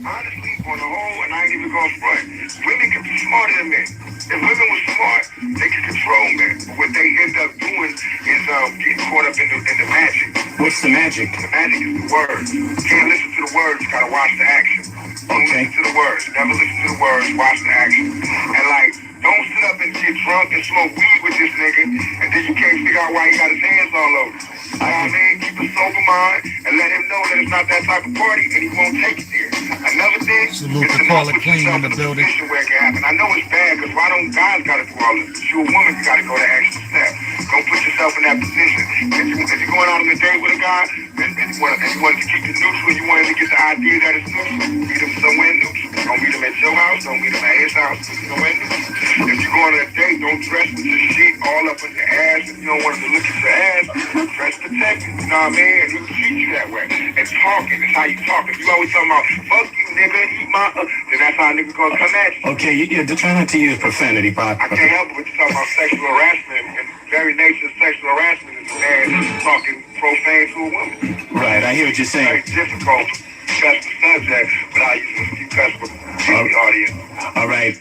honestly, on the whole, and I ain't even going front, women can be smarter than men. If women were smart, they could control men. But what they end up doing is getting caught up in the magic. What's the magic? The magic is the words. You can't listen to the words, you gotta watch the action. Don't listen to the words. Never listen to the words, watch the action. And like, don't sit up and get drunk and smoke weed with this nigga, and then you can't figure out why he got his hands all over. You know what I mean? Keep a sober mind and let him know that it's not that type of party, and he won't take it there. Another thing is to not put yourself in a position where it can happen. I know it's bad, because why don't guys gotta do all this? If you're a woman, you gotta go the extra step. Don't put yourself in that position. If you're going out on a date with a guy, and you want to keep it neutral, you want him to get the idea that it's neutral, meet him somewhere neutral. Don't meet him at your house, don't meet him at his house, somewhere neutral. If you go on a date, don't dress with your shit all up on your ass. If you don't want him to look at your ass, dress protected, you know what I mean? And he'll treat you that way. And talking is how you talk. If you always talking about, fuck you, nigga, eat my, then that's how a nigga gonna come at you. Okay, you're trying not to use profanity, Bob. I can't help it when you talk about sexual harassment, and the very nature of sexual harassment is a man talking profane to a woman. Right, I hear what you're saying. It's very difficult to discuss the subject without using a few cuss words in the audience. All right.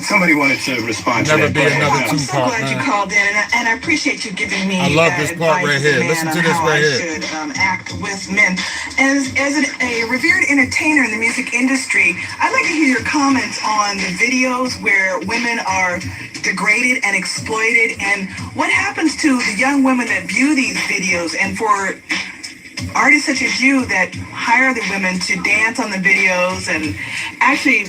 Somebody wanted to respond to that. Never be another I'm so Tupac, glad man. you called in, and I appreciate you giving me I love this part right advice here. as a man Listen to on this how right I here. should act with men. As a revered entertainer in the music industry, I'd like to hear your comments on the videos where women are degraded and exploited, and what happens to the young women that view these videos, and for artists such as you that hire the women to dance on the videos and actually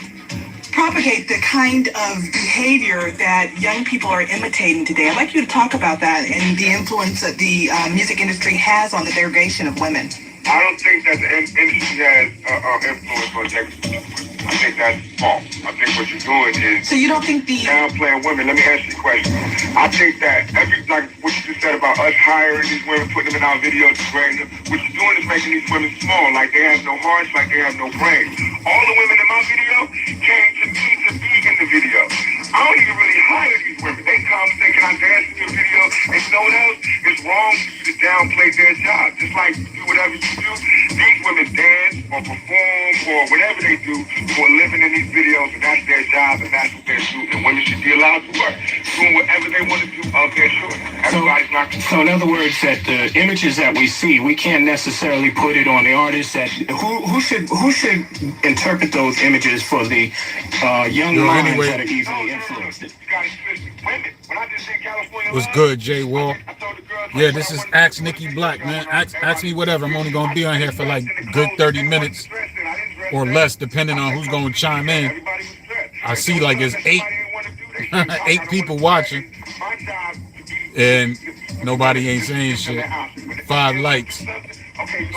propagate the kind of behavior that young people are imitating today. I'd like you to talk about that and the influence that the music industry has on the degradation of women. I don't think that the industry has influence on degradation. I think that's false. I think what you're doing is So you don't think the downplaying women. Let me ask you a question. I think that like what you just said about us hiring these women, putting them in our videos, degrading them, what you're doing is making these women small, like they have no hearts, like they have no brains. All the women in my video came to me to be in the video. I don't even really hire these women. They come, say, can I dance in your video? And you know what else? It's wrong for you to downplay their job. Just like you do whatever you do, these women dance or perform or whatever they do for a living in these videos, and that's their job, and that's what they do. And women should be allowed to work, doing whatever they want to do up there. Sure, everybody's not. So in other words, that the images that we see, we can't necessarily put it on the artist. That who should interpret those images for the young minds that are easily influenced? What's good, Jay Wall? Yeah, this is Ask Nickey Black, man. Ask me whatever. I'm only gonna be on here for like good 30 minutes or less, depending on who's gonna chime in. I see like it's eight people watching, and nobody ain't saying shit. 5 likes.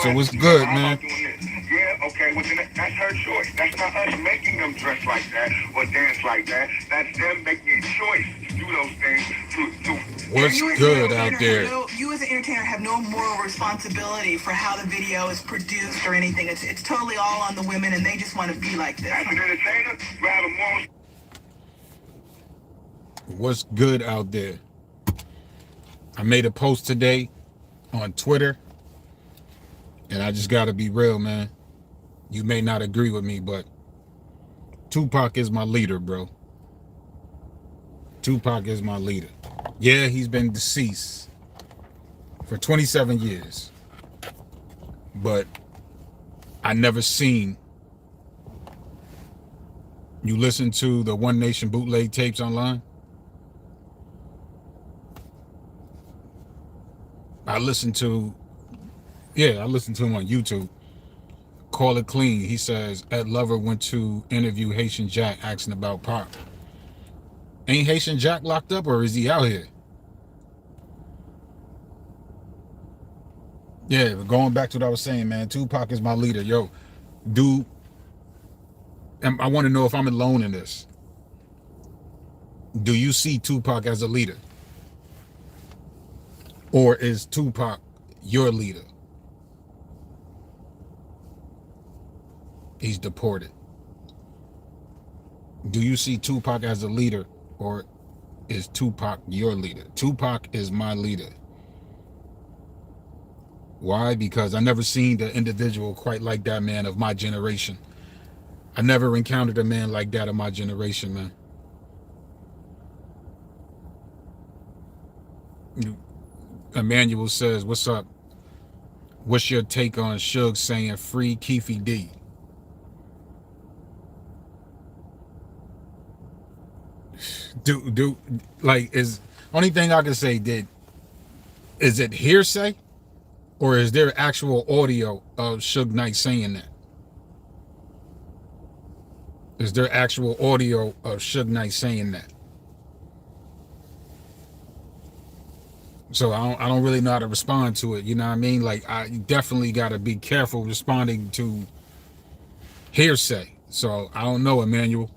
So what's good, man? Yeah, okay, well, then that's her choice. That's not us making them dress like that or dance like that. That's them making a choice to do those things. What's good out there? You as an entertainer have no moral responsibility for how the video is produced or anything. It's totally all on the women, and they just want to be like this. As an entertainer, you have a moral. What's good out there? I made a post today on Twitter, and I just gotta be real, man. You may not agree with me, but Tupac is my leader, bro. Tupac is my leader. Yeah, he's been deceased for 27 years, but I never seen. You listen to the One Nation bootleg tapes online? I listened to him on YouTube. Call It Clean. He says Ed Lover went to interview Haitian Jack asking about Pac. Ain't Haitian Jack locked up, or is he out here? Yeah, but going back to what I was saying, man, Tupac is my leader. Yo, dude, I want to know if I'm alone in this. Do you see Tupac as a leader? Or is Tupac your leader? He's deported. Do you see Tupac as a leader, or is Tupac your leader? Tupac is my leader. Why? Because I never seen the individual quite like that man of my generation I never encountered a man like that in my generation, man. Emmanuel says, what's up? What's your take on Suge saying free Keefy D? Like, is only thing I can say, is it hearsay, or is there actual audio of Suge Knight saying that? Is there actual audio of Suge Knight saying that? So I don't really know how to respond to it. You know what I mean? Like, I definitely got to be careful responding to hearsay. So I don't know, Emmanuel.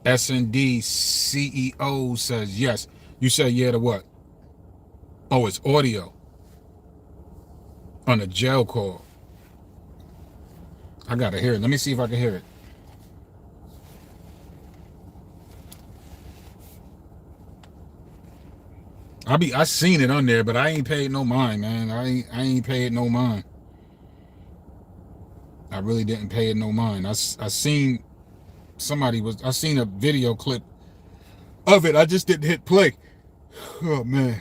S&D CEO says yes. You said yeah to what? Oh, it's audio on a jail call. I gotta hear it. Let me see if I can hear it. I seen it on there, but I ain't paid no mind, man. I ain't paid no mind. I really didn't pay it no mind. I seen I seen a video clip of it. I just didn't hit play. Oh man.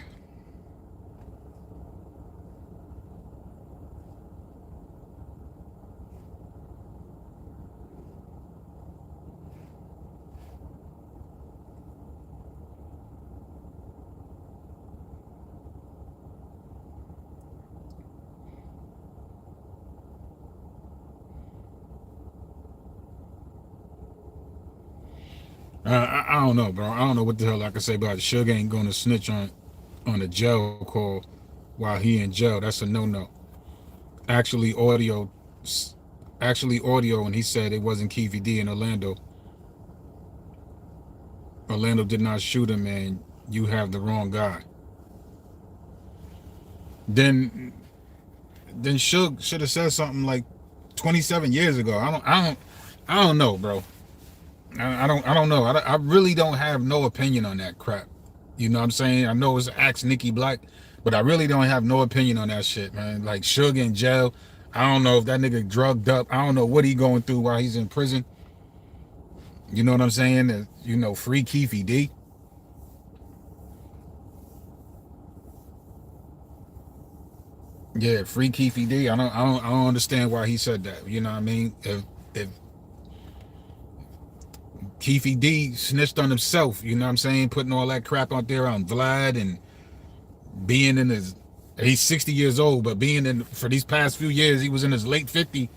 I don't know, bro. I don't know what the hell I can say about it. Suge ain't gonna snitch on a jail call while he in jail. That's a no-no. Actually audio, and he said it wasn't Keefy D in Orlando. Orlando did not shoot him, and you have the wrong guy. Then Suge should have said something like 27 years ago. I don't know, bro. I don't know. I really don't have no opinion on that crap. You know what I'm saying? I know it's Axe Nickey Black, but I really don't have no opinion on that shit, man. Like, Suge in jail. I don't know if that nigga drugged up. I don't know what he going through while he's in prison. You know what I'm saying? You know, free Keefy D. Yeah, free Keefy D. I don't understand why he said that. You know what I mean? If Keefy D snitched on himself, you know what I'm saying? Putting all that crap out there on Vlad and being in he's 60 years old, but for these past few years, he was in his late 50s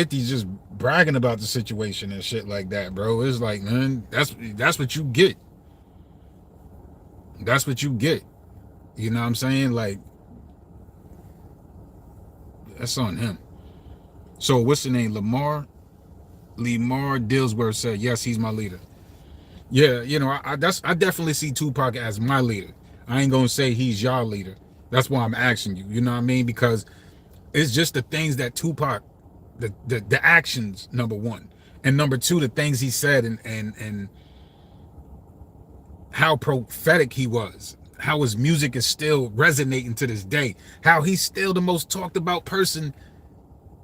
just bragging about the situation and shit like that, bro. It's like, man, that's what you get. That's what you get. You know what I'm saying? Like, that's on him. So what's the name? Lemar Dillsworth said, yes, he's my leader. Yeah, you know, I definitely see Tupac as my leader. I ain't gonna say he's your leader. That's why I'm asking you. You know what I mean? Because it's just the things that Tupac, the actions, number one, and number two, the things he said and how prophetic he was, how his music is still resonating to this day, how he's still the most talked about person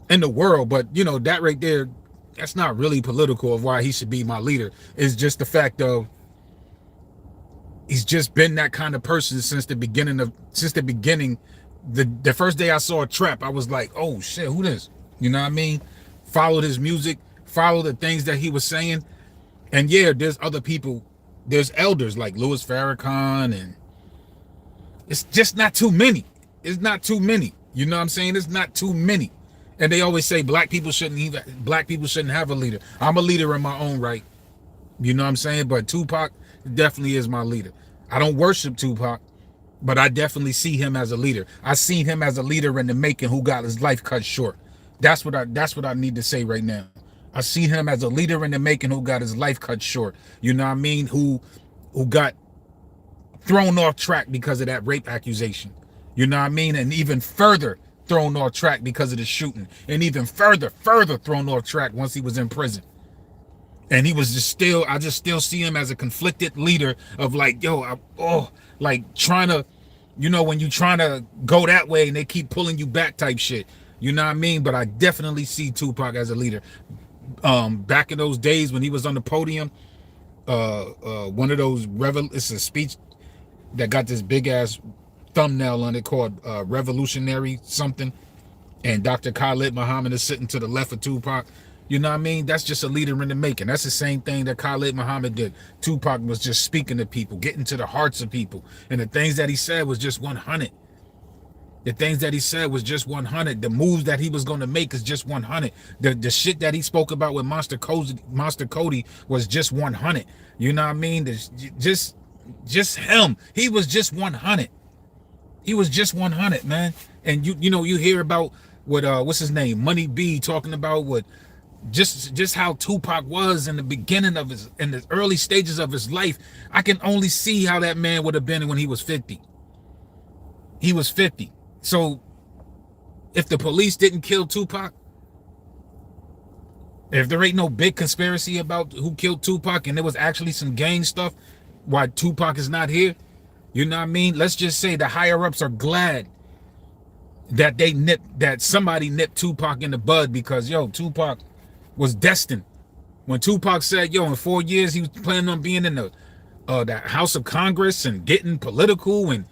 in the world. But you know, that right there, that's not really political of why he should be my leader. It's just the fact of he's just been that kind of person since the beginning. The first day I saw a Trap, I was like, oh shit, who this? You know what I mean? Followed his music, followed the things that he was saying. And yeah, there's other people, there's elders like Louis Farrakhan, and it's just not too many. It's not too many. You know what I'm saying? It's not too many. And they always say black people shouldn't have a leader. I'm a leader in my own right. You know what I'm saying? But Tupac definitely is my leader. I don't worship Tupac, but I definitely see him as a leader. I see him as a leader in the making who got his life cut short. That's what I need to say right now. I see him as a leader in the making who got his life cut short. You know what I mean? Who got thrown off track because of that rape accusation. You know what I mean? And even further thrown off track because of the shooting. And even further thrown off track once he was in prison. And he was I just still see him as a conflicted leader of like, like trying to, you know, when you trying to go that way and they keep pulling you back type shit. You know what I mean? But I definitely see Tupac as a leader. Back in those days when he was on the podium, one of those it's a speech that got this big ass thumbnail on it called Revolutionary something, and Dr. Khalid Muhammad is sitting to the left of Tupac. You know what I mean? That's just a leader in the making. That's the same thing that Khalid Muhammad did. Tupac was just speaking to people, getting to the hearts of people, and the things that he said was just 100. The things that he said was just 100. The moves that he was going to make is just 100. The shit that he spoke about with Monster Cody was just 100. You know what I mean? Just him. He was just 100. He was just 100, man. And you hear about what what's his name, Money B, talking about what just how Tupac was in the beginning of in the early stages of his life. I can only see how that man would have been when he was 50. He was 50. So if the police didn't kill Tupac, if there ain't no big conspiracy about who killed Tupac and there was actually some gang stuff why Tupac is not here, you know what I mean? Let's just say the higher ups are glad that somebody nipped Tupac in the bud, because Tupac was destined. When Tupac said, in 4 years he was planning on being in the House of Congress and getting political and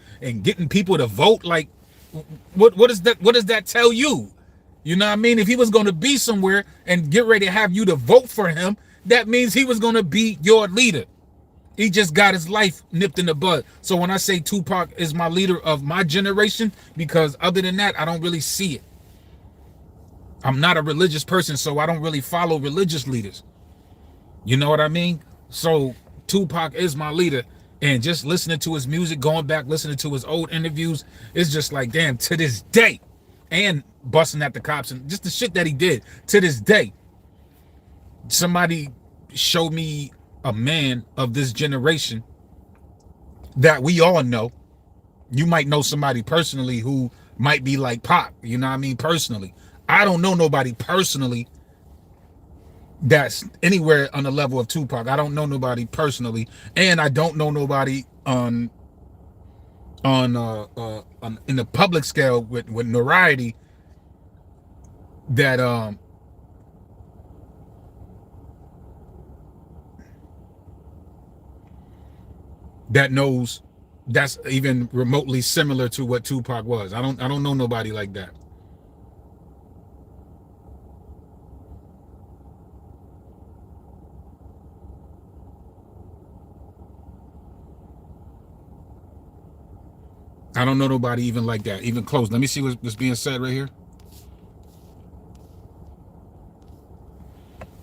getting people to vote, like what does that tell you? You know what I mean? If he was going to be somewhere and get ready to have you to vote for him, that means he was going to be your leader. He just got his life nipped in the bud. So when I say Tupac is my leader of my generation, because other than that, I don't really see it. I'm not a religious person, so I don't really follow religious leaders. You know what I mean? So Tupac is my leader. And just listening to his music, going back, listening to his old interviews, it's just like, damn, to this day, and busting at the cops and just the shit that he did, to this day, somebody showed me a man of this generation that we all know. You might know somebody personally who might be like Pac, you know what I mean, personally. I don't know nobody personally that's anywhere on the level of Tupac. I don't know nobody personally, and I don't know nobody on in the public scale with notoriety that that knows that's even remotely similar to what Tupac was. I don't know nobody like that. I don't know nobody even like that, even close. Let me see what's being said right here.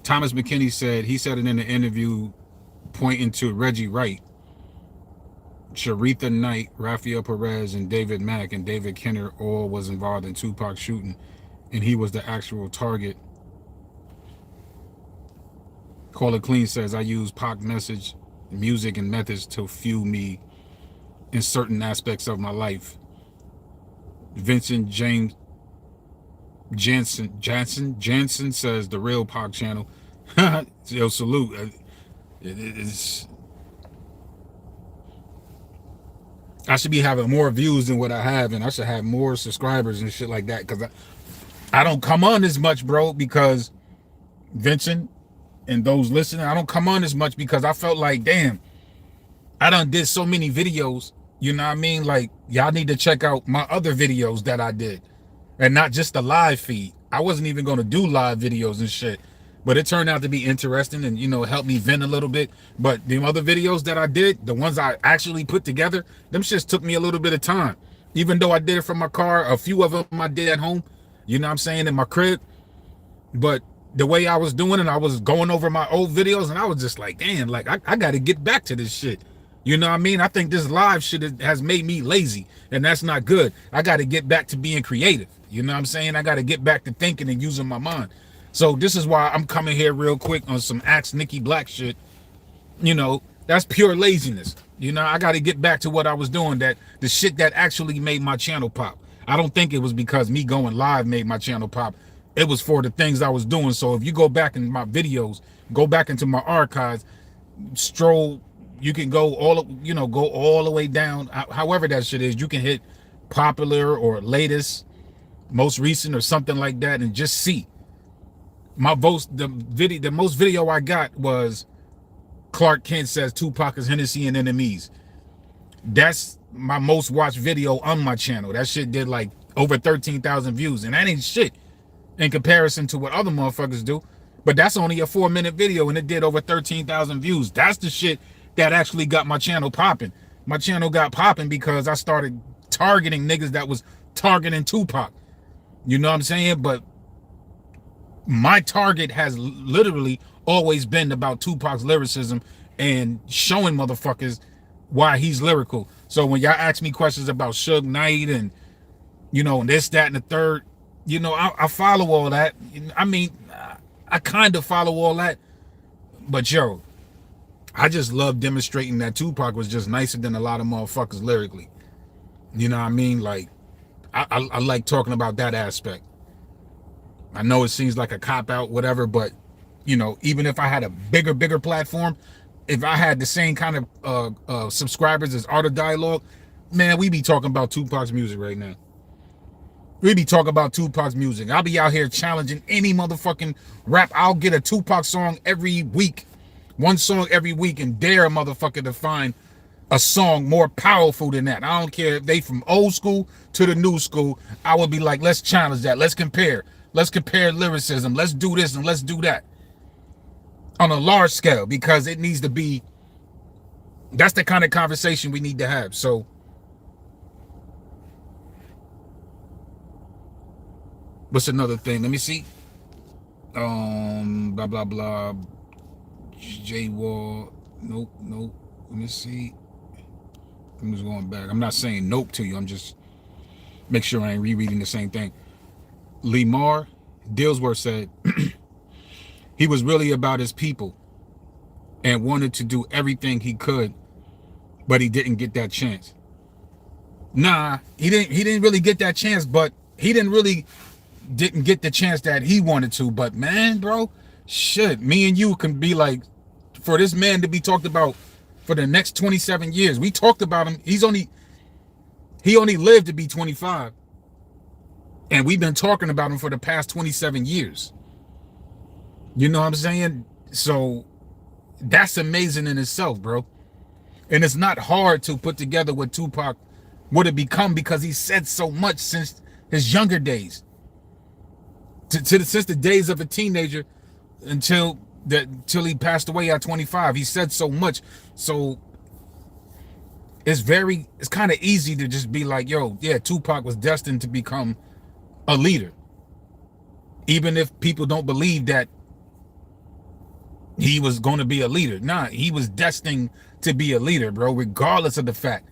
Thomas McKinney said, he said it in the interview, pointing to Reggie Wright, Sharitha Knight, Rafael Perez, and David Mack and David Kenner all was involved in Tupac's shooting, and he was the actual target. Call It Clean says, I use Pac message, music, and methods to fuel me in certain aspects of my life. Vincent James Jansen says, the real Pac channel. Yo, salute. I should be having more views than what I have, and I should have more subscribers and shit like that, because I don't come on as much, bro, because Vincent and those listening, I don't come on as much because I felt like, damn, I done did so many videos, you know what I mean? Like, y'all need to check out my other videos that I did, and not just the live feed. I wasn't even going to do live videos and shit, but it turned out to be interesting and, help me vent a little bit. But the other videos that I did, the ones I actually put together, them shits took me a little bit of time. Even though I did it from my car, a few of them I did at home, you know what I'm saying, in my crib. But the way I was doing it, I was going over my old videos, and I was just like, damn, like, I got to get back to this shit. You know what I mean? I think this live shit has made me lazy, and that's not good. I got to get back to being creative. You know what I'm saying? I got to get back to thinking and using my mind. So this is why I'm coming here real quick on some Ask Nickey Black shit. That's pure laziness. I got to get back to what I was doing, that the shit that actually made my channel pop. I don't think it was because me going live made my channel pop. It was for the things I was doing. So if you go back in my videos, go back into my archives, stroll, you can go all the way down. However that shit is, you can hit popular or latest most recent or something like that, and just see. My votes, the most video I got was Clark Kent says Tupac is Hennessy and enemies. That's my most watched video on my channel. That shit did like over 13,000 views, and that ain't shit in comparison to what other motherfuckers do. But that's only a 4-minute video, and it did over 13,000 views. That's the shit that actually got my channel popping. My channel got popping because I started targeting niggas that was targeting Tupac. You know what I'm saying? But my target has literally always been about Tupac's lyricism and showing motherfuckers why he's lyrical. So when y'all ask me questions about Suge Knight and, you know, this, that, and the third, you know, I follow all that. I mean, I kind of follow all that. But yo, I just love demonstrating that Tupac was just nicer than a lot of motherfuckers lyrically. You know what I mean? Like, I like talking about that aspect. I know it seems like a cop-out, whatever, but, you know, even if I had a bigger platform, if I had the same kind of subscribers as Art of Dialogue, man, we be talking about Tupac's music right now. We be talking about Tupac's music. I'll be out here challenging any motherfucking rap. I'll get a Tupac song every week. One song every week, and dare a motherfucker to find a song more powerful than that. I don't care if they from old school to the new school. I would be like, let's challenge that. Let's compare. Let's compare lyricism. Let's do this and let's do that on a large scale, because it needs to be, that's the kind of conversation we need to have. So what's another thing? Let me see. Blah, blah, blah. J-Wall. Nope. Let me see. I'm just going back. I'm not saying nope to you. I'm just make sure I ain't rereading the same thing. Lemar Dillsworth said he was really about his people and wanted to do everything he could, but he didn't get that chance. Nah, he didn't really get that chance, but he didn't get the chance that he wanted to. But man, bro, shit, me and you can be like, for this man to be talked about for the next 27 years. We talked about him. He only lived to be 25. And we've been talking about him for the past 27 years. You know what I'm saying? So that's amazing in itself, bro. And it's not hard to put together what Tupac would have become, because he said so much since his younger days. Since the days of a teenager until he passed away at 25. He said so much. So it's kind of easy to just be like, yo, yeah, Tupac was destined to become a leader. Even if people don't believe that he was going to be a leader. Nah, he was destined to be a leader, bro, regardless of the fact.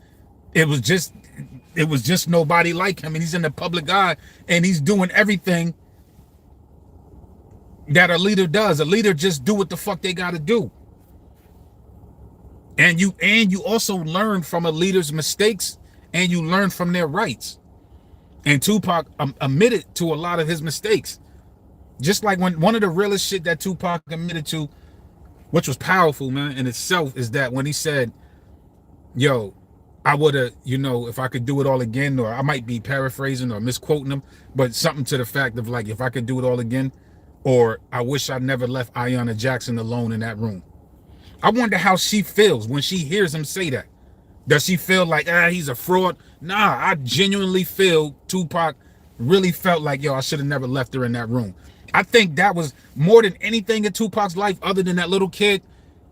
It was just nobody like him, and he's in the public eye, and he's doing everything that a leader does. A leader just do what the fuck they gotta do. And you also learn from a leader's mistakes, and you learn from their rights. And Tupac admitted to a lot of his mistakes. Just like when one of the realest shit that Tupac admitted to, which was powerful, man, in itself, is that when he said, yo, I would have, you know, if I could do it all again, or I might be paraphrasing or misquoting him, but something to the fact of like, if I could do it all again, or I wish I never left Ayanna Jackson alone in that room. I wonder how she feels when she hears him say that. Does she feel like, he's a fraud? Nah, I genuinely feel Tupac really felt like, yo, I should have never left her in that room. I think that was more than anything in Tupac's life, other than that little kid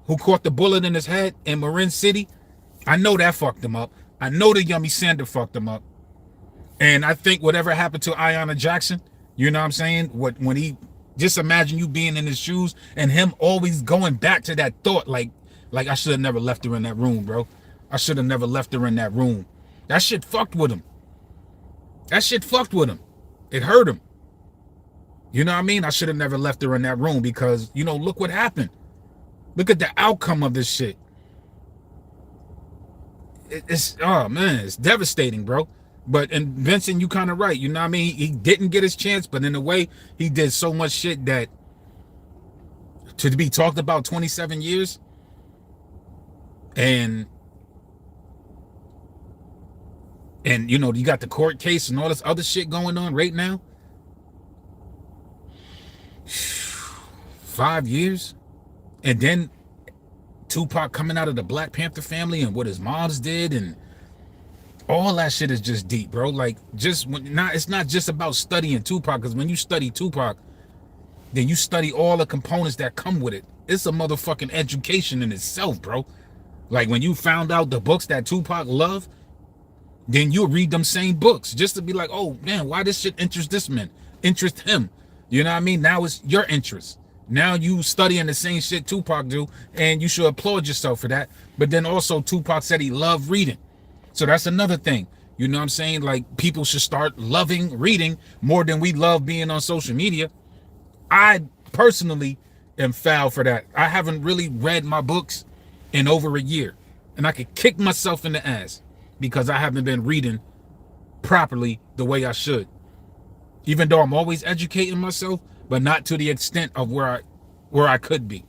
who caught the bullet in his head in Marin City. I know that fucked him up. I know the Yummy Sander fucked him up. And I think whatever happened to Ayanna Jackson, you know what I'm saying? When he, just imagine you being in his shoes and him always going back to that thought, like I should have never left her in that room, bro. I should have never left her in that room. That shit fucked with him. It hurt him. You know what I mean? I should have never left her in that room because, you know, look what happened. Look at the outcome of this shit. Oh man, it's devastating, bro. But, and Vincent, you kind of right. You know what I mean? He didn't get his chance, but in a way, he did so much shit that to be talked about 27 years and And you know, you got the court case and all this other shit going on right now. 5 years. And then Tupac coming out of the Black Panther family and what his moms did, and all that shit is just deep, bro. Like, just it's not just about studying Tupac, because when you study Tupac, then you study all the components that come with it. It's a motherfucking education in itself, bro. Like, when you found out the books that Tupac loved, then you'll read them same books just to be like, oh man, why this shit interest this man, interest him. You know what I mean? Now it's your interest. Now you studying the same shit Tupac do, and you should applaud yourself for that. But then also Tupac said he loved reading. So that's another thing. You know what I'm saying? Like, people should start loving reading more than we love being on social media. I personally am foul for that. I haven't really read my books in over a year, and I could kick myself in the ass because I haven't been reading properly the way I should. Even though I'm always educating myself, but not to the extent of where I could be,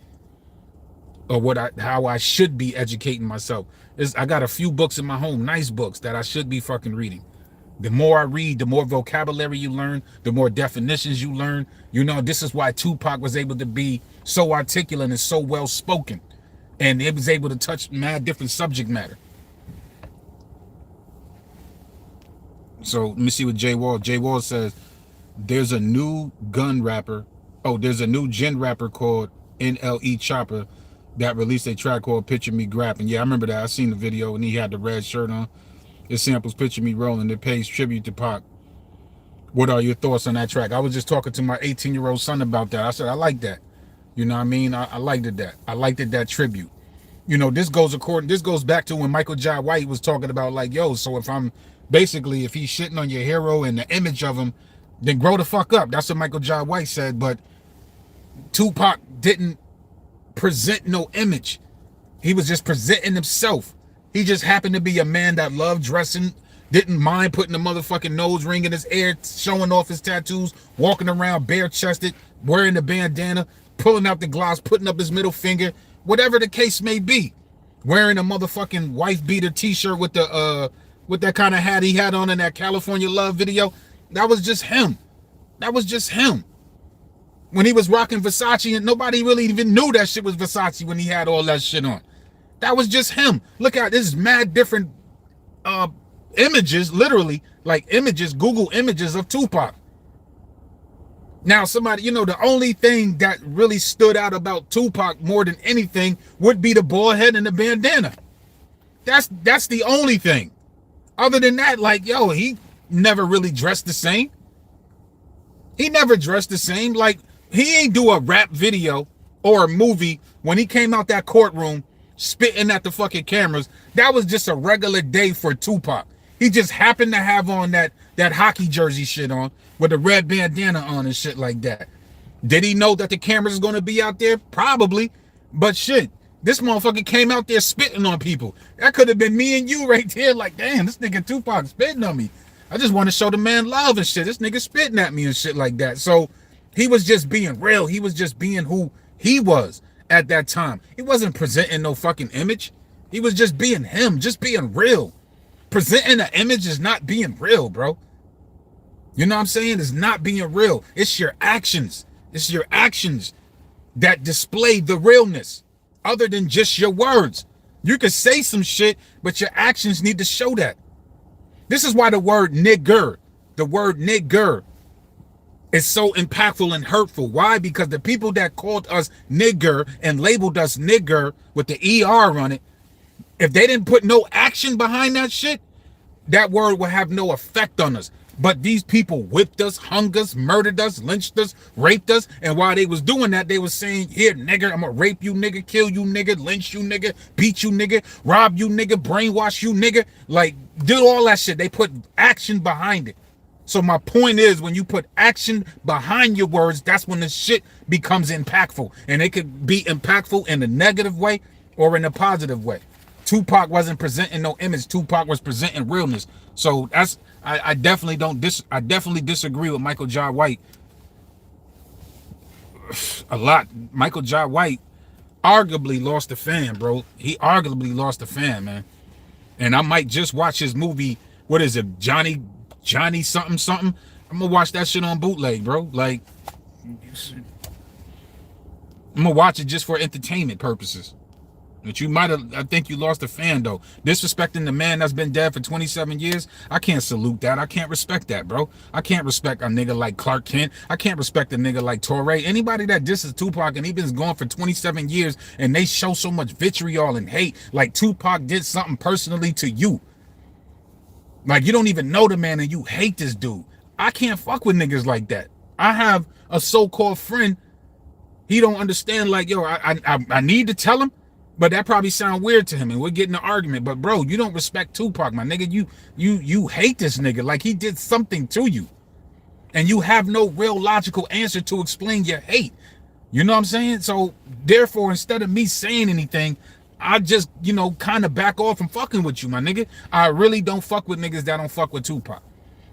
or how I should be educating myself. I got a few books in my home, nice books that I should be fucking reading. The more I read, the more vocabulary you learn, the more definitions you learn. You know, this is why Tupac was able to be so articulate and so well spoken, and it was able to touch mad different subject matter. So let me see what Jay Wall. Jay Wall says, there's a new gun rapper. Oh, there's a new gen rapper called NLE Chopper that released a track called Picture Me Grapping. Yeah, I remember that. I seen the video, and he had the red shirt on. It samples Picture Me Rolling. It pays tribute to Pac. What are your thoughts on that track? I was just talking to my 18-year-old son about that. I said, I like that. You know what I mean? I liked it that. I liked it that tribute. You know, this goes back to when Michael Jai White was talking about, like, yo, so if he's shitting on your hero and the image of him, then grow the fuck up. That's what Michael Jai White said. But Tupac didn't present no image. He was just presenting himself. He just happened to be a man that loved dressing, didn't mind putting a motherfucking nose ring in his ear, showing off his tattoos, walking around bare-chested, wearing the bandana, pulling out the gloss, putting up his middle finger, whatever the case may be. Wearing a motherfucking wife-beater t-shirt with that kind of hat he had on in that California Love video. That was just him. That was just him. When he was rocking Versace, and nobody really even knew that shit was Versace when he had all that shit on. That was just him. Look at this mad different images, literally, like images, Google images of Tupac. Now, somebody, you know, the only thing that really stood out about Tupac more than anything would be the bald head and the bandana. That's the only thing. Other than that, like, yo, he never really dressed the same. He never dressed the same. Like, he ain't do a rap video or a movie when he came out that courtroom spitting at the fucking cameras. That was just a regular day for Tupac. He just happened to have on that hockey jersey shit on with a red bandana on and shit like that. Did he know that the cameras is going to be out there? Probably. But shit, this motherfucker came out there spitting on people. That could have been me and you right there. Like, damn, this nigga Tupac spitting on me. I just want to show the man love and shit. This nigga spitting at me and shit like that. So he was just being real. He was just being who he was at that time. He wasn't presenting no fucking image. He was just being him, just being real. Presenting an image is not being real, bro. You know what I'm saying? It's not being real. It's your actions. It's your actions that display the realness, other than just your words. You can say some shit, but your actions need to show that. This is why the word nigger is so impactful and hurtful. Why? Because the people that called us nigger and labeled us nigger with the ER on it, if they didn't put no action behind that shit, that word would have no effect on us. But these people whipped us, hung us, murdered us, lynched us, raped us. And while they was doing that, they was saying, here, nigger, I'm gonna rape you, nigga, kill you, nigga, lynch you, nigga, beat you, nigga, rob you, nigga, brainwash you, nigga. Like, do all that shit. They put action behind it. So my point is, when you put action behind your words, that's when the shit becomes impactful. And it could be impactful in a negative way or in a positive way. Tupac wasn't presenting no image. Tupac was presenting realness. So that's, I definitely disagree with Michael Jai White a lot. Michael Jai White arguably lost a fan, bro. He arguably lost a fan, man. And I might just watch his movie what is it, Johnny something something. I'm gonna watch that shit on bootleg, bro. Like, I'm gonna watch it just for entertainment purposes. But you might have, I think you lost a fan though. Disrespecting the man that's been dead for 27 years, I can't salute that. I can't respect that, bro. I can't respect a nigga like Clark Kent. I can't respect a nigga like Torre. Anybody that disses Tupac and he been gone for 27 years and they show so much vitriol and hate, like Tupac did something personally to you. Like, you don't even know the man and you hate this dude. I can't fuck with niggas like that. I have a so-called friend. He don't understand, like, yo, I need to tell him, but that probably sound weird to him, and we're getting an argument. But bro, you don't respect Tupac, my nigga. You hate this nigga like he did something to you, and you have no real logical answer to explain your hate. You know what I'm saying? So therefore, instead of me saying anything, I just, you know, kind of back off from fucking with you, my nigga. I really don't fuck with niggas that don't fuck with Tupac.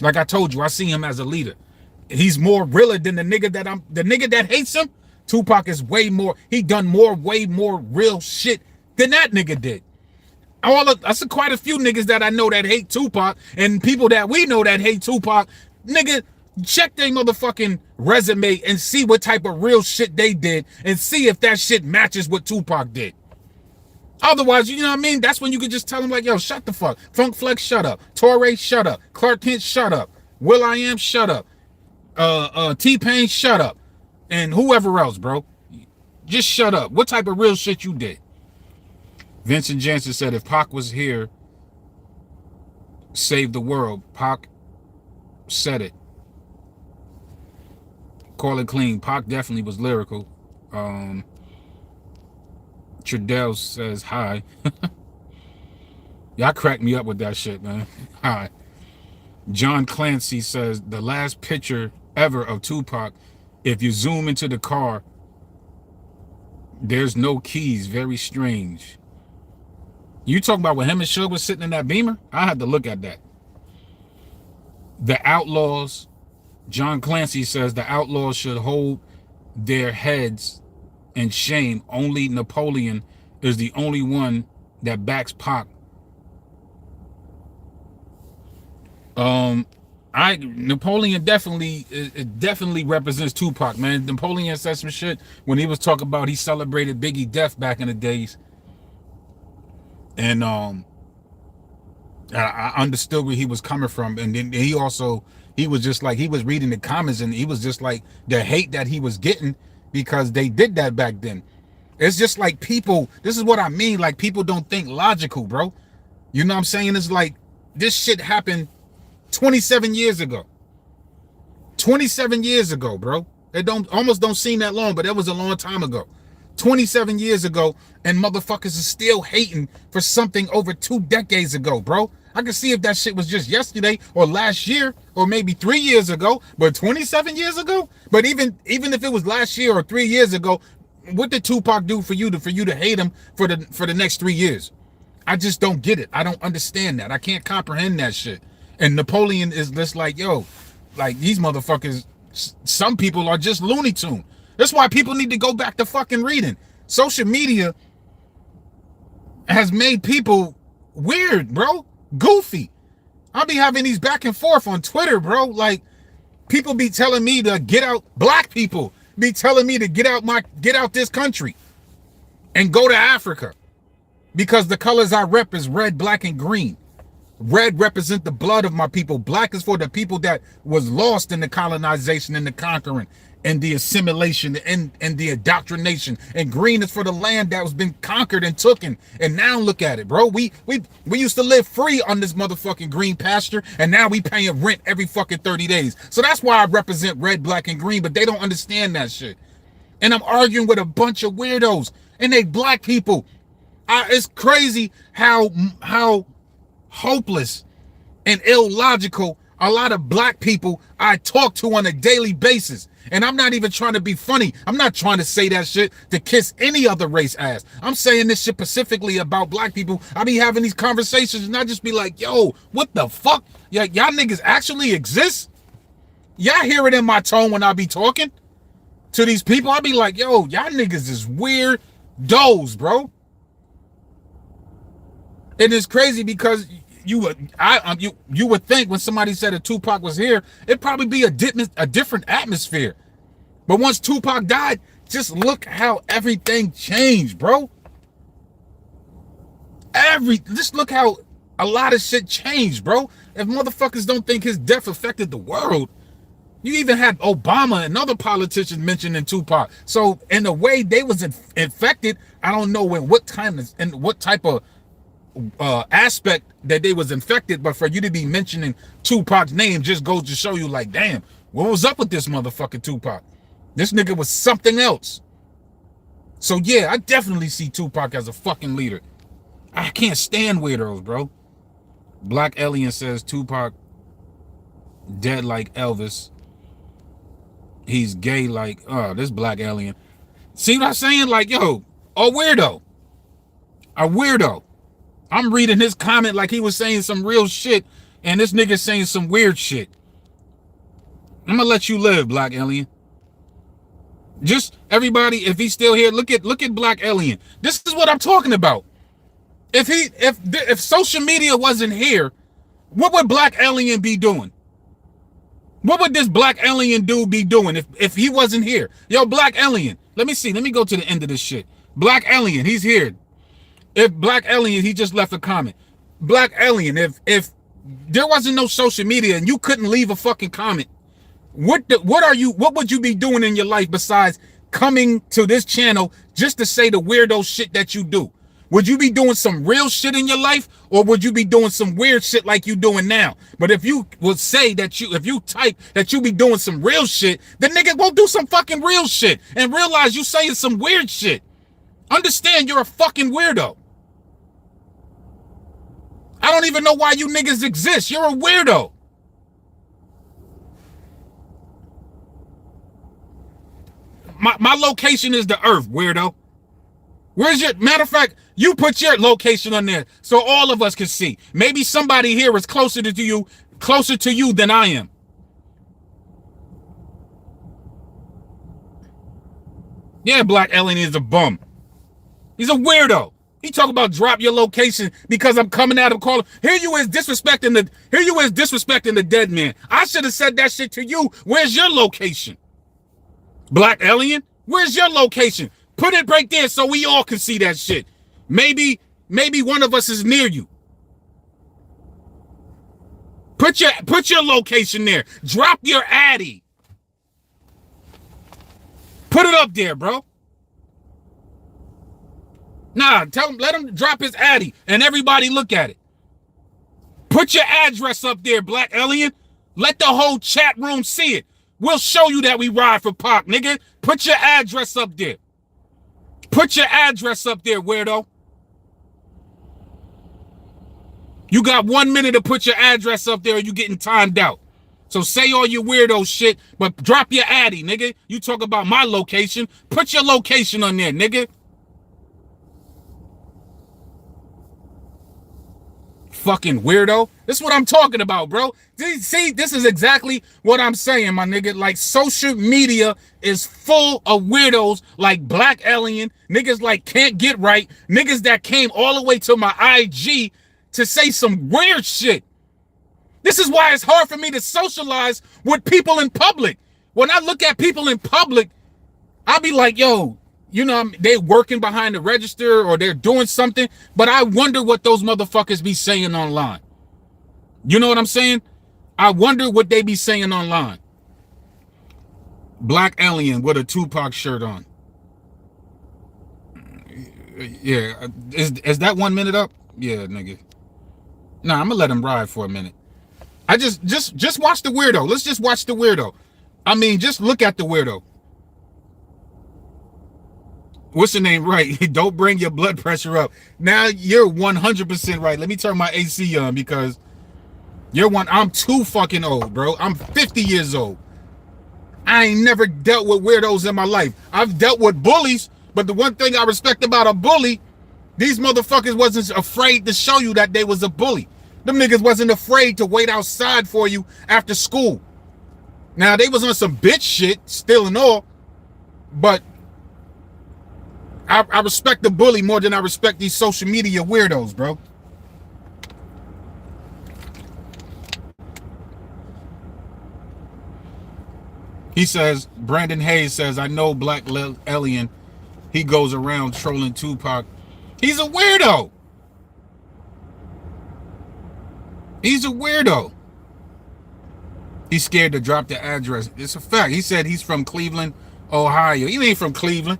Like I told you, I see him as a leader. He's more realer than the nigga that hates him. Tupac is way more, he done way more real shit than that nigga did. That's quite a few niggas that I know that hate Tupac, and people that we know that hate Tupac, nigga, check their motherfucking resume and see what type of real shit they did and see if that shit matches what Tupac did. Otherwise, you know what I mean? That's when you could just tell them like, yo, shut the fuck. Funk Flex, shut up. Torre, shut up. Clark Kent, shut up. will.i.am, shut up. T-Pain, shut up. And whoever else, bro. Just shut up. What type of real shit you did? Vincent Jansen said, if Pac was here, save the world. Pac said it. Call it clean. Pac definitely was lyrical. Trudell says hi. Y'all cracked me up with that shit, man. Hi. John Clancy says, the last picture ever of Tupac, if you zoom into the car, there's no keys. Very strange. You talking about when him and Suge was sitting in that Beamer? I had to look at that. The Outlaws, John Clancy says, the Outlaws should hold their heads in shame. Only Napoleon is the only one that backs Pac. Napoleon definitely represents Tupac, man. Napoleon said some shit when he was talking about he celebrated Biggie death back in the days, and I understood where he was coming from. And then he was just like, he was reading the comments and he was just like, the hate that he was getting because they did that back then. It's just like people, this is what I mean, like people don't think logical, bro. You know what I'm saying? It's like this shit happened 27 years ago. 27 years ago, bro. It almost don't seem that long, but that was a long time ago. 27 years ago, and motherfuckers is still hating for something over 2 decades ago, bro. I can see if that shit was just yesterday or last year or maybe 3 years ago, but 27 years ago? But even if it was last year or 3 years ago, what did Tupac do for you to hate him for the next 3 years? I just don't get it. I don't understand that. I can't comprehend that shit. And Napoleon is just like, yo, like these motherfuckers, some people are just Looney Tune. That's why people need to go back to fucking reading. Social media has made people weird, bro. Goofy. I'll be having these back and forth on Twitter, bro. Like, people be telling me to get out, black people be telling me to get out this country and go to Africa because the colors I rep is red, black, and green. Red represent the blood of my people. Black is for the people that was lost in the colonization and the conquering and the assimilation and the indoctrination. And green is for the land that was been conquered and taken. And now look at it, bro. We used to live free on this motherfucking green pasture, and now we paying rent every fucking 30 days. So that's why I represent red, black, and green, but they don't understand that shit. And I'm arguing with a bunch of weirdos, and they black people. It's crazy how hopeless and illogical a lot of black people I talk to on a daily basis. And I'm not even trying to be funny. I'm not trying to say that shit to kiss any other race ass. I'm saying this shit specifically about black people. I be having these conversations and I just be like, yo, what the fuck? Y'all niggas actually exist? Y'all hear it in my tone when I be talking to these people. I be like, yo, y'all niggas is weirdos, bro. And it's crazy because you would think when somebody said that Tupac was here, it'd probably be a different atmosphere. But once Tupac died, just look how everything changed, bro. Just look how a lot of shit changed, bro. If motherfuckers don't think his death affected the world, you even had Obama and other politicians mentioning Tupac. So in a way, they was infected. I don't know in what time and what type of aspect that they was infected, but for you to be mentioning Tupac's name just goes to show you, like, damn, what was up with this motherfucking Tupac? This nigga was something else. So yeah, I definitely see Tupac as a fucking leader. I can't stand weirdos, bro. Black Alien says Tupac dead like Elvis. He's gay like, this Black Alien. See what I'm saying? Like, yo, a weirdo. A weirdo. I'm reading his comment like he was saying some real shit, and this nigga saying some weird shit. I'm gonna let you live, Black Alien. Just everybody, if he's still here, look at Black Alien. This is what I'm talking about. If social media wasn't here, what would Black Alien be doing? What would this Black Alien dude be doing if he wasn't here? Yo, Black Alien, let me see. Let me go to the end of this shit. Black Alien, he's here. If Black Alien, he just left a comment. Black Alien, if there wasn't no social media and you couldn't leave a fucking comment, what would you be doing in your life besides coming to this channel just to say the weirdo shit that you do? Would you be doing some real shit in your life, or would you be doing some weird shit like you doing now? But if you would say that if you type that you be doing some real shit, the nigga won't do some fucking real shit and realize you saying some weird shit. Understand you're a fucking weirdo. I don't even know why you niggas exist. You're a weirdo. My location is the earth, weirdo. Where's your, matter of fact, you put your location on there so all of us can see. Maybe somebody here is closer to you than I am. Yeah, Black Alien is a bum. He's a weirdo. He talk about drop your location because I'm coming out of calling. Here you is disrespecting the dead man. I should have said that shit to you. Where's your location? Black Alien, where's your location? Put it right there so we all can see that shit. Maybe one of us is near you. Put your location there. Drop your addy. Put it up there, bro. Nah, let him drop his addy and everybody look at it. Put your address up there, Black Alien. Let the whole chat room see it. We'll show you that we ride for Pac, nigga. Put your address up there. Put your address up there, weirdo. You got 1 minute to put your address up there or you getting timed out. So say all your weirdo shit, but drop your addy, nigga. You talk about my location. Put your location on there, nigga. Fucking weirdo. This is what I'm talking about, bro. See, this is exactly what I'm saying, my nigga. Like, social media is full of weirdos like Black Alien, niggas like Can't Get Right, niggas that came all the way to my IG to say some weird shit. This is why it's hard for me to socialize with people in public. When I look at people in public, I'll be like, yo, you know, they're working behind the register or they're doing something, but I wonder what those motherfuckers be saying online. You know what I'm saying? I wonder what they be saying online. Black Alien with a Tupac shirt on. Yeah, is that 1 minute up? Yeah, nigga. Nah, I'm gonna let him ride for a minute. I just watch the weirdo. Let's just watch the weirdo. I mean, just look at the weirdo. What's the name? Right. Don't bring your blood pressure up. Now you're 100% right. Let me turn my AC on because I'm too fucking old, bro. I'm 50 years old. I ain't never dealt with weirdos in my life. I've dealt with bullies, but the one thing I respect about a bully, these motherfuckers wasn't afraid to show you that they was a bully. Them niggas wasn't afraid to wait outside for you after school. Now, they was on some bitch shit, still and all, but I respect the bully more than I respect these social media weirdos, bro. He says, Brandon Hayes says, I know Black Alien. He goes around trolling Tupac. He's a weirdo. He's a weirdo. He's scared to drop the address. It's a fact. He said he's from Cleveland, Ohio. He ain't from Cleveland.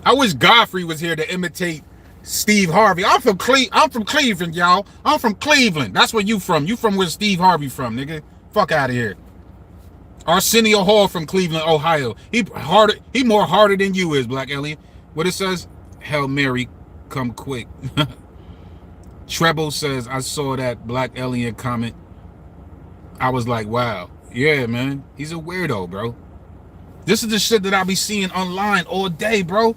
I wish Godfrey was here to imitate Steve Harvey. I'm from Cleveland, y'all. I'm from Cleveland. That's where you from. You from where Steve Harvey from, nigga. Fuck out of here. Arsenio Hall from Cleveland, Ohio. He more harder than you is, Black Alien. What it says? Hail Mary, come quick. Treble says, I saw that Black Alien comment. I was like, wow. Yeah, man. He's a weirdo, bro. This is the shit that I be seeing online all day, bro.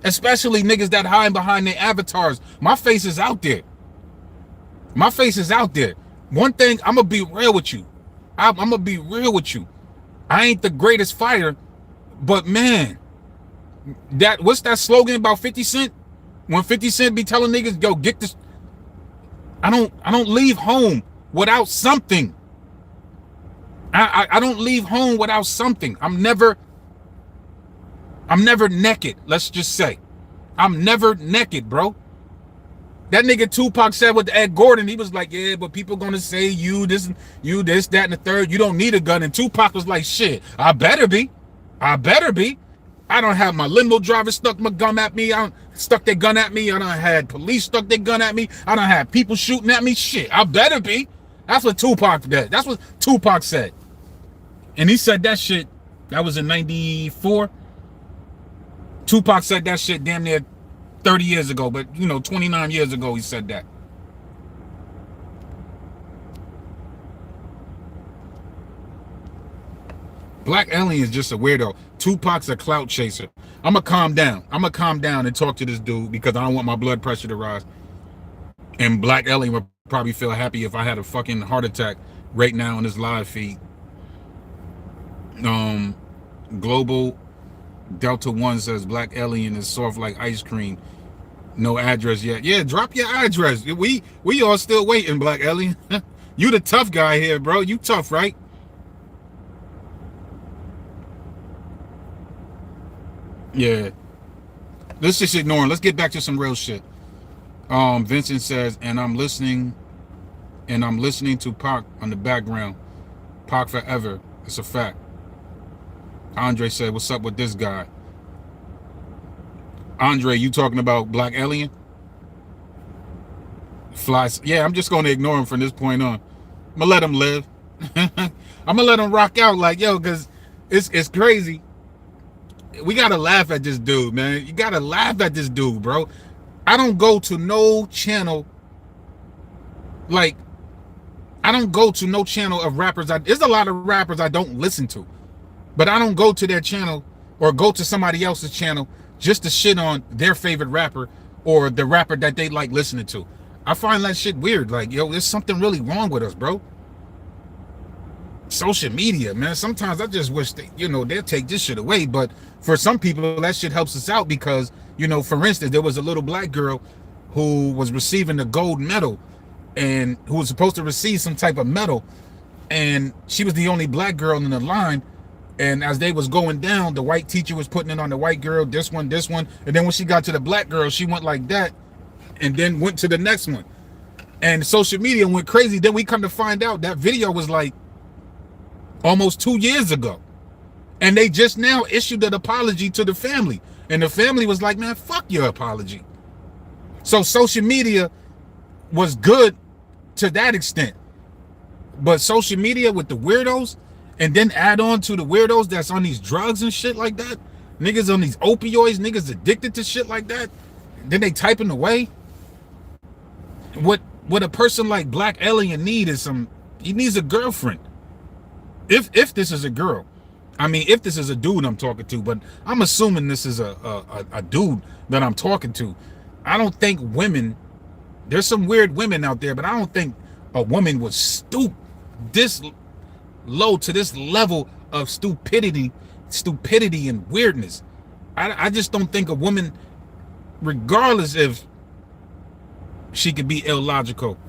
Especially niggas that hide behind their avatars. My face is out there. My face is out there. One thing, I'm going to be real with you. I'm going to be real with you. I ain't the greatest fighter, but man, what's that slogan about 50 Cent? When 50 Cent be telling niggas, yo, get this. I don't leave home without something. I don't leave home without something. I'm never naked. Let's just say I'm never naked, bro. That nigga Tupac said with Ed Gordon, he was like, yeah, but people gonna say you this, that, and the third. You don't need a gun. And Tupac was like, shit, I better be. I don't have my limo driver stuck my gun at me. I stuck their gun at me. I don't had police stuck their gun at me. I don't have people shooting at me. Shit, I better be. That's what Tupac did. That's what Tupac said. And he said that shit, that was in 94. Tupac said that shit damn near 30 years ago, but 29 years ago he said that. Black Alien is just a weirdo. Tupac's a clout chaser. I'm gonna calm down. And talk to this dude because I don't want my blood pressure to rise. And Black Alien would probably feel happy if I had a fucking heart attack right now on this live feed. Global Delta 1 says Black Alien is soft like ice cream. No address yet. Yeah, drop your address. We all still waiting, Black Alien. You the tough guy here, bro. You tough, right? Yeah. Let's just ignore him. Let's get back to some real shit. Vincent says, and I'm listening to Pac on the background. Pac forever. It's a fact. Andre said, what's up with this guy? Andre, you talking about Black Alien? Flies. Yeah, I'm just going to ignore him from this point on. I'm going to let him live. I'm going to let him rock out like, yo, because it's crazy. We got to laugh at this dude, man. You got to laugh at this dude, bro. I don't go to no channel. Like, I don't go to no channel of rappers. There's a lot of rappers I don't listen to. But I don't go to their channel or go to somebody else's channel just to shit on their favorite rapper or the rapper that they like listening to. I find that shit weird. Like, yo, there's something really wrong with us, bro. Social media, man. Sometimes I just wish they'll take this shit away. But for some people, that shit helps us out because, for instance, there was a little black girl who was receiving the gold medal and who was supposed to receive some type of medal. And she was the only black girl in the line. And as they was going down, the white teacher was putting it on the white girl, this one. And then when she got to the black girl, she went like that and then went to the next one. And social media went crazy. Then we come to find out that video was like almost 2 years ago. And they just now issued an apology to the family. And the family was like, man, fuck your apology. So social media was good to that extent. But social media with the weirdos, and then add on to the weirdos that's on these drugs and shit like that. Niggas on these opioids, niggas addicted to shit like that. Then they typing away. What a person like Black Alien need is he needs a girlfriend. If this is a girl. I mean, if this is a dude I'm talking to, but I'm assuming this is a dude that I'm talking to. I don't think women, there's some weird women out there, but I don't think a woman would stoop this low to this level of stupidity and weirdness. I just don't think a woman, regardless if she could be illogical,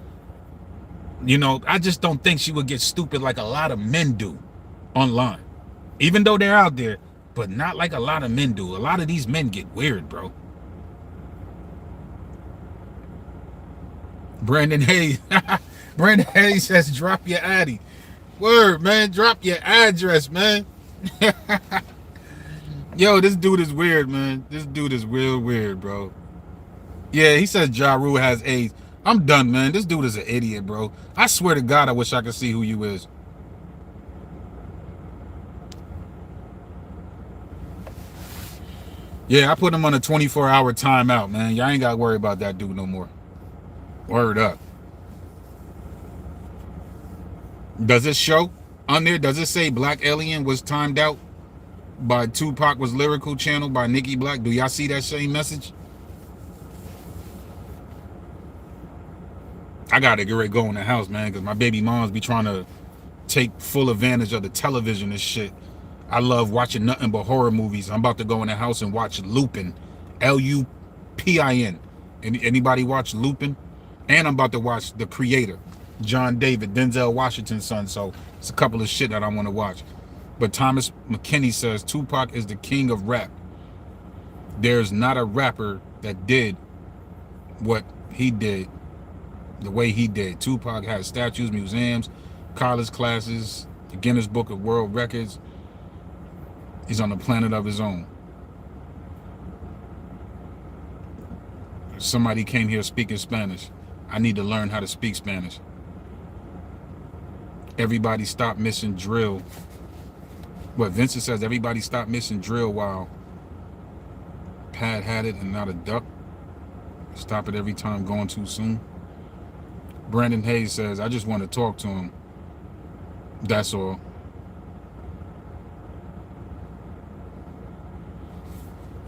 I just don't think she would get stupid like a lot of men do. online. Even though they're out there, but not like a lot of men do. A lot of these men get weird, bro. Brandon Hayes. Brandon Hayes says, drop your addy. Word, man. Drop your address, man. Yo, this dude is weird, man. This dude is real weird, bro. Yeah, he says Ja Rule has AIDS. I'm done, man. This dude is an idiot, bro. I swear to God, I wish I could see who you is. Yeah, I put him on a 24-hour timeout, man. Y'all ain't got to worry about that dude no more. Word up. Does it show on there? Does it say Black Alien was timed out by Tupac was lyrical channel by Nickey Black? Do y'all see that same message? I gotta get ready to go in the house, man, because my baby moms be trying to take full advantage of the television and shit. I love watching nothing but horror movies. I'm about to go in the house and watch Lupin. Lupin. Anybody watch Lupin? And I'm about to watch The Creator. John David, Denzel Washington's son. So it's a couple of shit that I want to watch. But Thomas McKinney says Tupac is the king of rap. There's not a rapper that did what he did the way he did. Tupac has statues, museums, college classes, the Guinness Book of World Records. He's on a planet of his own. Somebody came here speaking Spanish. I need to learn how to speak Spanish. Everybody stop missing drill. What Vincent says, everybody stop missing drill while Pat had it and not a duck. Stop it every time going too soon. Brandon Hayes says, I just want to talk to him. That's all.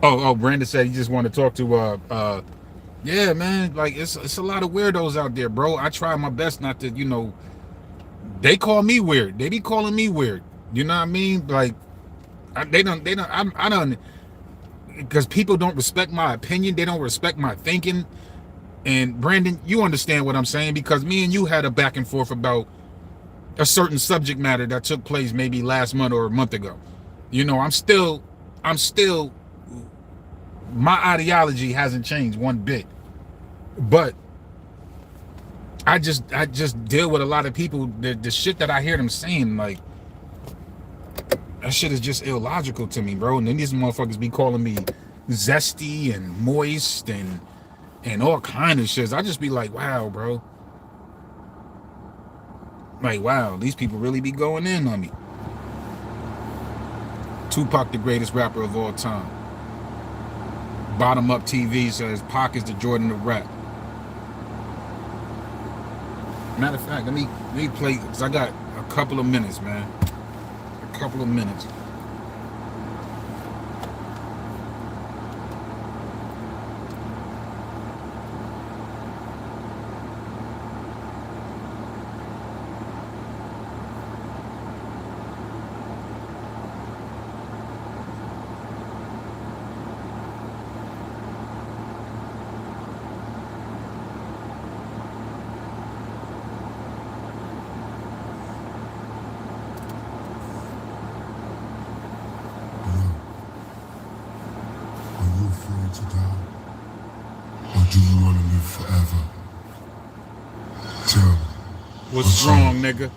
Oh, Brandon said he just want to talk to yeah, man, like it's a lot of weirdos out there, bro. I try my best not to, you know, they call me weird. They be calling me weird. You know what I mean? Like I don't, because people don't respect my opinion. They don't respect my thinking. And Brandon, you understand what I'm saying, because me and you had a back and forth about a certain subject matter that took place maybe last month or a month ago. You know, I'm still my ideology hasn't changed one bit. But I just deal with a lot of people, the shit that I hear them saying, like, that shit is just illogical to me, bro. And then these motherfuckers be calling me zesty and moist and all kind of shit. I just be like, wow, bro. Like, wow, these people really be going in on me. Tupac, the greatest rapper of all time. Bottom Up TV says Pac is the Jordan of rap. Matter of fact, let me play, because I got a couple of minutes, man. A couple of minutes. To die, or do you want to live forever? Tell me. What's wrong, nigga?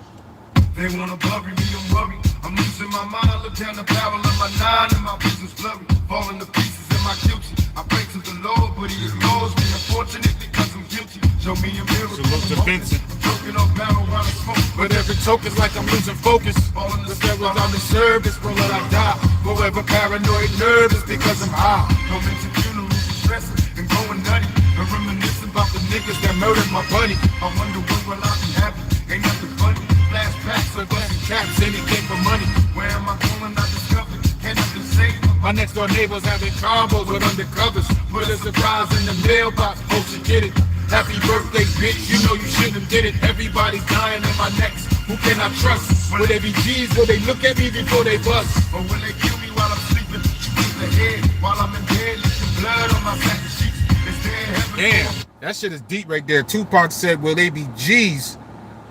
They wanna bury me, I'm worried. I'm losing my mind, look down the barrel of my 9 and my vision's blurry. Falling to pieces, am I guilty? I pray to the Lord, but he ignores me. Unfortunately, because I'm guilty. Show me a miracle. Salute to Vincent. Broken up barrel while I smoke. But every token's like I'm losing focus. Falling The devil's on the service, bro, let I die. Forever paranoid, nervous because I'm high. No mention funerals and stressing and going nutty. And reminiscing about the niggas That murdered my buddy. I wonder when will I be happy? Ain't nothing funny. Flashbacks So busting caps, anything for money. Where am I going? I discovered. Can't nothing save me. My next door neighbors having combos with undercovers. Put a surprise in the mailbox, hope she get it. Happy birthday, bitch, you know you shouldn't have did it. Everybody's dying in my necks, who can I trust? Will they be G's, will they look at me before they bust? Or will they kill me while I'm sleeping? Shoot the head while I'm in bed, leaking blood on my satin sheets. Is there heaven? Damn, that shit is deep right there. Tupac said, will they be G's?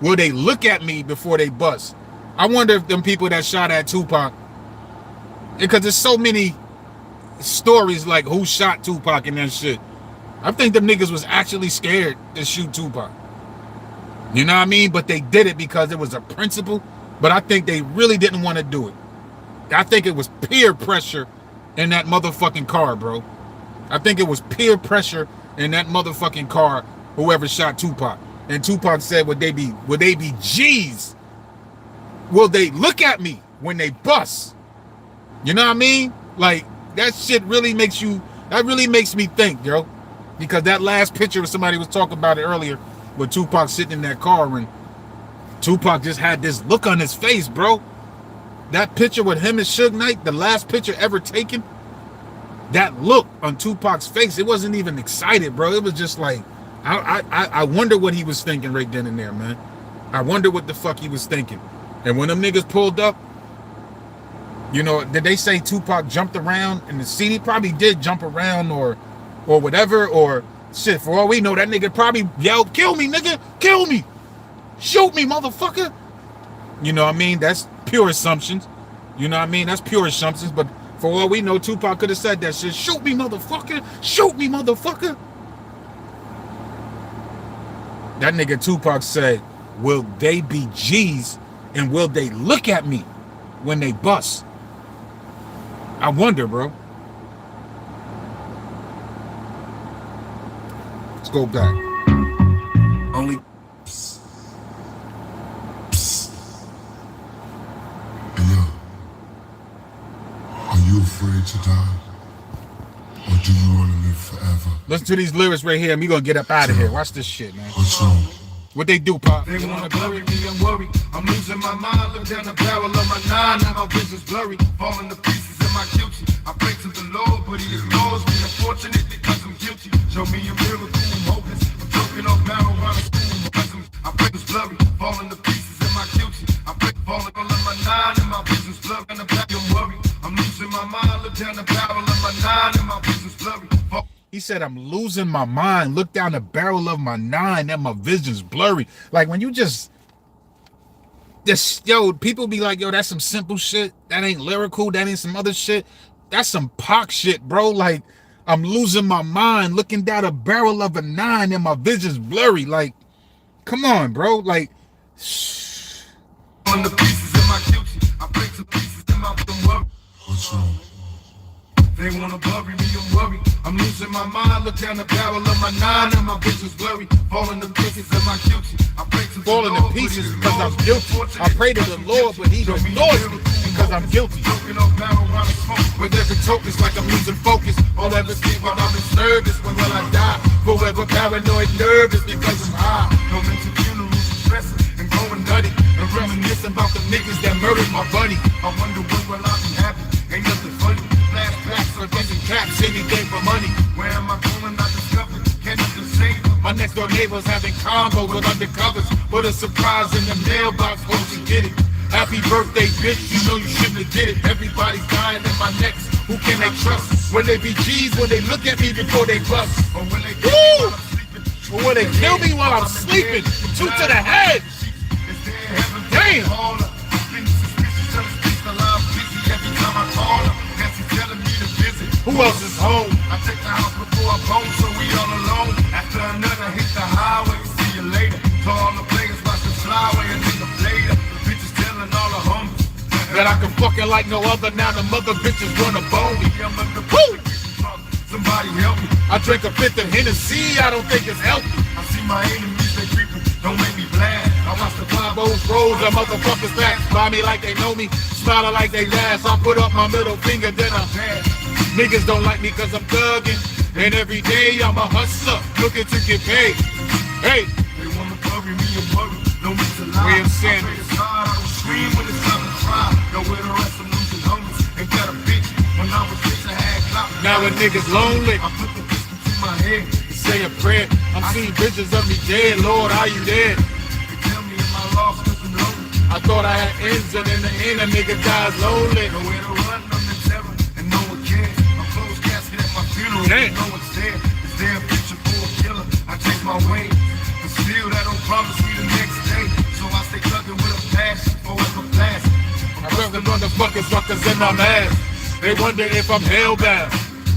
Will they look at me before they bust? I wonder if them people that shot at Tupac, because there's so many stories like who shot Tupac and that shit. I think them niggas was actually scared to shoot Tupac. You know what I mean? But they did it because it was a principle. But I think they really didn't want to do it. I think it was peer pressure in that motherfucking car, bro. I think it was peer pressure in that motherfucking car, whoever shot Tupac. And Tupac said, would they be G's? Will they look at me when they bust? You know what I mean? Like, that shit really makes me think, yo. Because that last picture, somebody was talking about it earlier, with Tupac sitting in that car, and Tupac just had this look on his face, bro. That picture with him and Suge Knight, the last picture ever taken, that look on Tupac's face, it wasn't even excited, bro. It was just like, I wonder what he was thinking right then and there, man. I wonder what the fuck he was thinking. And when them niggas pulled up, you know, did they say Tupac jumped around in the seat? He probably did jump around or whatever, or shit, for all we know, that nigga probably yelled, kill me, nigga, kill me, shoot me, motherfucker. You know what I mean? That's pure assumptions. You know what I mean? That's pure assumptions, but for all we know, Tupac could have said that shit, shoot me, motherfucker, shoot me, motherfucker. That nigga Tupac said, will they be G's and will they look at me when they bust? I wonder, bro. Let's go back. Only. Yo, are you afraid to die? Or do you want to live forever? Listen to these lyrics right here and we gonna get up out of here. Watch this shit, man. What's wrong? What they do, Pop? They wanna bury me and worry. I'm losing my mind. Look down the barrel of my 9 and my vision's blurry. Falling to pieces in my guilty. I pray to the Lord, but he ignores me. Unfortunate because I'm guilty. Show me a miracle, I'm hopeless. I'm choking off marijuana. I pray it's blurry. Falling to pieces in my guilty. I pray falling all of my 9 and my vision's blurry. And I'm worry. I'm losing my mind. Look down the barrel of my 9 and my vision's blurry. He said, I'm losing my mind. Look down the barrel of my 9 and my vision's blurry. Like, when you just, yo, people be like, yo, that's some simple shit. That ain't lyrical. That ain't some other shit. That's some Pac shit, bro. Like, I'm losing my mind. Looking down the barrel of a 9 and my vision's blurry. Like, come on, bro. Like, on the pieces in my guilty. I break the pieces in my worry. What's wrong? They wanna bury me and worry. I'm losing my mind. Look down the barrel of my 9 and my vision's blurry. Falling to pieces in my guilty. I pray to falling to pieces because I'm guilty. I pray to the Lord, but he ignores me because I'm guilty. With every token, it's like I'm losing focus. All ever see when I'm nervous. When will I die? Forever paranoid, nervous because I'm high. No mental funerals, stressing and going nutty. And reminiscing about the niggas that murdered my buddy. I wonder when will I be happy? Ain't nothing funny. Flashbacks or getting caps, anything for money. Where am I going? I discovered. Can't even say. My next door neighbors having combos with undercovers. Put a surprise in the mailbox, hope you get it. Happy birthday, bitch, you know you shouldn't have did it. Everybody's dying in my necks, who can they trust? Will they be G's when they look at me before they bust? Or will they Woo! Or will they kill me while I'm sleeping? 2 to the head! Damn! Who else is home? I take the house before I bone, so we all alone. After another hit the highway, see you later. To all the players watch the flyway and nigga later. The bitches telling all the homies that I can fucking like no other. Now the mother bitches wanna bone me. Woo! Somebody help me. I drink a 5th of Hennessy, I don't think it's healthy. I see my enemies, they creeping, don't make me blast. I watch the Combos, rolls, the motherfuckers back. Buy me like they know me, smiling like they last. I put up my middle finger, then I'm bad. Niggas don't like me cause I'm thugging. And every day I'm a hustler, looking to get paid. Hey! They wanna bury me and worry, no need to lie. William Sanders. I pray it's hard, I don't scream when it's time to cry. Nowhere to rest, I'm losing homies. Ain't got a bitch, when I was rich I had clout. Now a nigga's lonely. I put the pistol to my head. Say a prayer, I'm seeing visions of me dead. Lord, are you dead? They tell me am I lost cause I'm lonely. I thought I had ends and in the end a nigga dies lonely. Nowhere to run, I'm in terror, and no one cares. My closed casket at my funeral, Damn. no one's there. Is there a picture for a killer? I change my way, but still that don't promise me the next day. So I stay thugging with a passion, forever plastic. I love the motherfucking suckers in my ass. They wonder if I'm hellbound.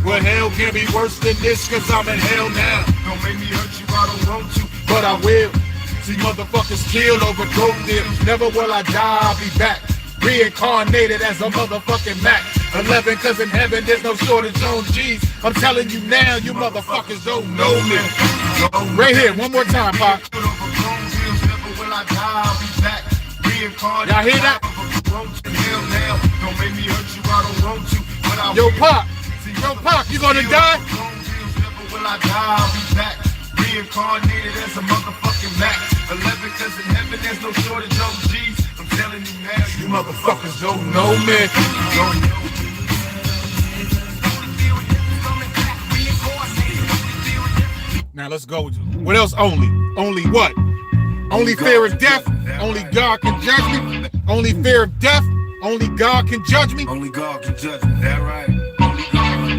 Well, hell can be worse than this, cause I'm in hell now. Don't make me hurt you, I don't want to, but I will. See motherfuckers killed over dope deal. Never will I die, I'll be back. Reincarnated as a motherfucking Mac 11, cause in heaven there's no shortage on G's. I'm telling you now, you motherfuckers don't know me. Right here, one more time, Pop. Y'all hear that? Yo, Pop. Yo, Pop, you gonna die? Reincarnated as a motherfucking Mac 11, cause in heaven there's no shortage on G's. I'm telling you now, you motherfuckers don't know me. Now let's go. What else only? Only what? Only fear of death? Only God can judge me? Only fear of death? Only God can judge me? Only God can judge me, that right? Only God, man.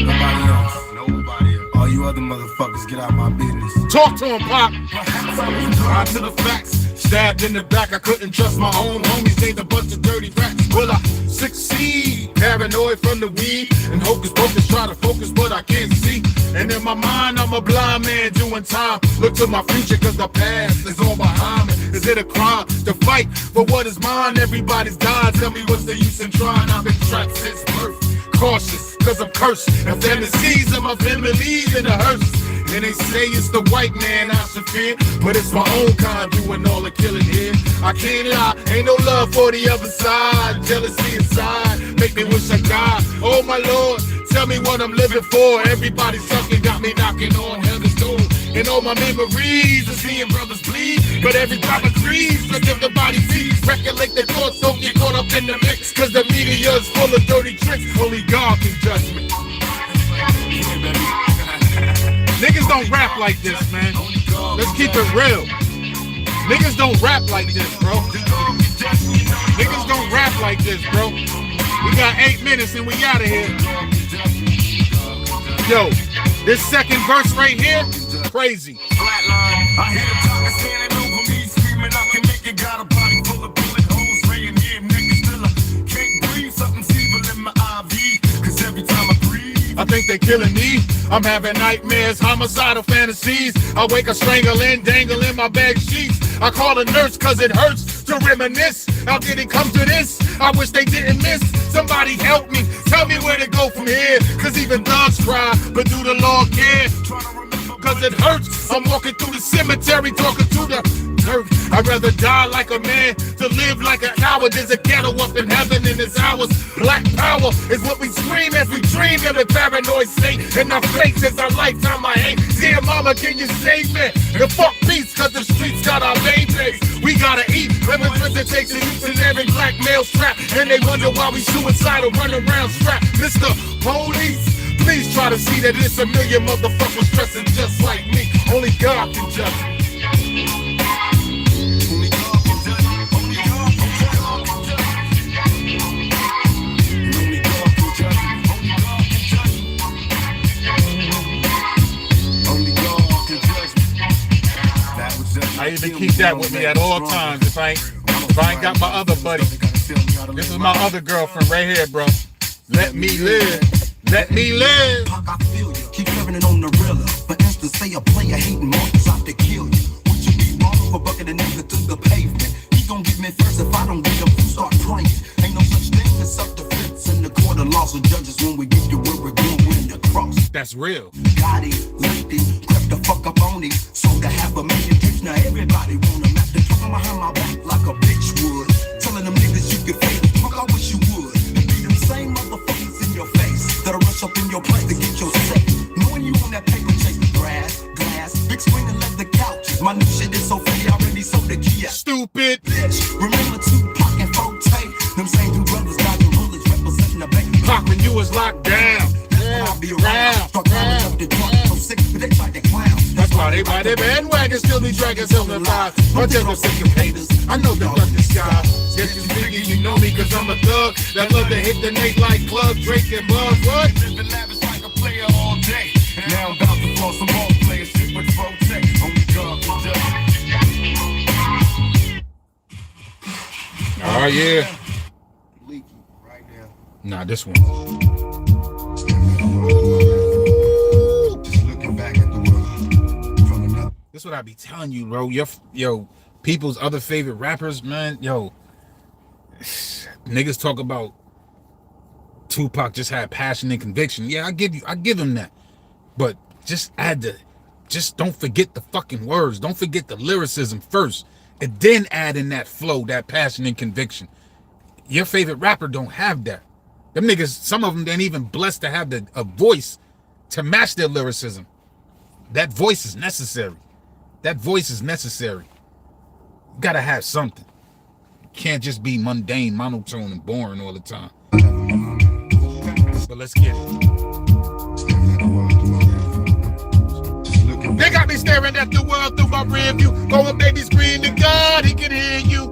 Nobody else. Nobody else. All you other motherfuckers, get out my business. Talk to him, Pop. Try to the facts. Stabbed in the back, I couldn't trust my own homies. Ain't a bunch of dirty rats. Will I succeed? Paranoid from the weed. And hocus pocus, try to focus, but I can't see. And in my mind, I'm a blind man doing time. Look to my future, cause the past is all behind me. Is it a crime to fight for what is mine? Everybody's dying. Tell me what's the use in trying? I've been trapped since birth. Cautious, cause I'm cursed. If them sees of my families in the hearse. And they say it's the white man I should fear, but it's my own kind doing all the killing here. I can't lie, ain't no love for the other side. Jealousy inside, make me wish I died. Oh my Lord, tell me what I'm living for. Everybody sucking, got me knocking on heaven's door. And all my memories of seeing brothers bleed, but every time I breathe, look at the body feeds. Recollect the thoughts, don't get caught up in the mix, cause the media is full of dirty tricks. Only God can judge me. Niggas don't rap like this, man. Let's keep it real. Niggas don't rap like this, bro. Niggas don't rap like this, bro. We got 8 minutes and we out of here. Yo, this second verse right here, crazy. Flatline. I hear the talker standing over me, screaming, I can make it. Got a body full of bullet holes, spraying here, niggas still I can't breathe. Something's evil in my IV, cause every time I breathe, I think they killing me. I'm having nightmares, homicidal fantasies. I wake up strangling, dangling my bed sheets. I call a nurse cause it hurts to reminisce. How did it come to this? I wish they didn't miss. Somebody help me, tell me where to go from here. Cause even thugs cry, but do the law care? Cause it hurts. I'm walking through the cemetery talking to the dirt. I'd rather die like a man to live like a coward. There's a ghetto up in heaven in this hours. Black power is what we scream as we dream in a paranoid state. And our face is our lifetime I hate. Dear mama, can you save me? The fuck peace, cause the streets got our babies. We gotta eat. Representation youth and every black male strap. And they wonder why we suicidal, run around strapped. Mr. Police, please try to see that it's a million motherfuckers stressing just like me. Only God can judge me. only God can judge me. Only God can judge me. Only God can judge me. Only God can judge me. That was just I even keep that with me at all times if I ain't got my other buddy. This is my other girlfriend right here, bro. Let me live. Let me live. I feel you. Keep living it on the realer. For instance, say a player hating monkeys out to kill you. Would you be wrong for bucking a nigga to the pavement? He gon' get me first if I don't get him. Start praying. Ain't no such thing as self-defense in the court of laws and judges when we get to where we're going with the cross. That's real. Got him, licked him, crept the fuck up on him. Sold to half a million tricks. Now everybody want him after talking behind my back like a bitch would. Telling them niggas you can fake. Fuck, I wish you would. Be them same motherfuckers in your face that'll rush up in your place to get your set. Knowing you on that paper chase, grass, glass, big screen and leather couches. My new shit is so free, I already sold the key out. Stupid. Bitch, remember Tupac and Forte? Them same two brothers dodging bullets representing the bank. Pac, when you was locked down. I'll be around. Start climbing up the truck, so sick, but they tried to clown. That's why they ride their bandwagon, still be dragging silver lives. But there's no second haters. I know the love the sky. Guess you figure you know me cause I'm a thug that love to hit the nightlife club, Drake and Buzz. What? living lavish like a player all day. Now I'm about to blow some ball players shit with Forte. Only God can judge me. Oh yeah. Nah, this one. Just looking back at the world from another. This is what I be telling you, bro. Yo, people's other favorite rappers, man. Yo, niggas talk about Tupac just had passion and conviction. Yeah, I give him that. But just don't forget the fucking words. Don't forget the lyricism first, and then add in that flow, that passion and conviction. Your favorite rapper don't have that. Them niggas, some of them ain't even blessed to have a voice to match their lyricism. That voice is necessary. That voice is necessary. You gotta have something. You can't just be mundane, monotone, and boring all the time. But let's get it. They got me staring at the world through my rear view. Going baby scream to God, he can hear you.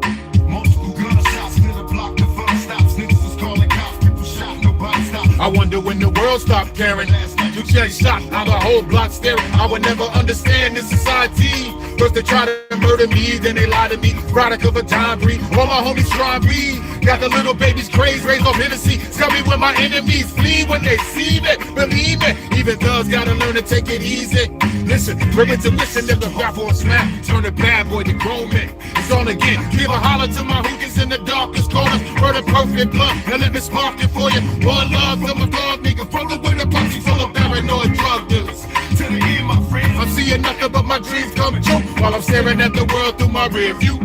Multiple gunshots, near the block, the fun stops. Niggas was calling cops, people shot, nobody stopped. I wonder when the world stopped caring. You get shot, how the whole block staring. I would never understand this society. First they try to murder me, then they lie to me. Product of a time breed. All my homies try weed. Got the little babies crazy, raised off Hennessy. Tell me when my enemies flee when they see me. Believe me, even thugs gotta learn to take it easy. Listen, bring it to listen, never rap or smack. Turn a bad boy to grown man. It's on again. Give a holler to my hookers in the darkest corners. Murder perfect blood, and let me spark it for you. One love to my dog nigga. From the winter pussy full of paranoid drug dealers. To the end, my friend. I'm seeing nothing but my dreams come true while I'm staring at the world through my rear view.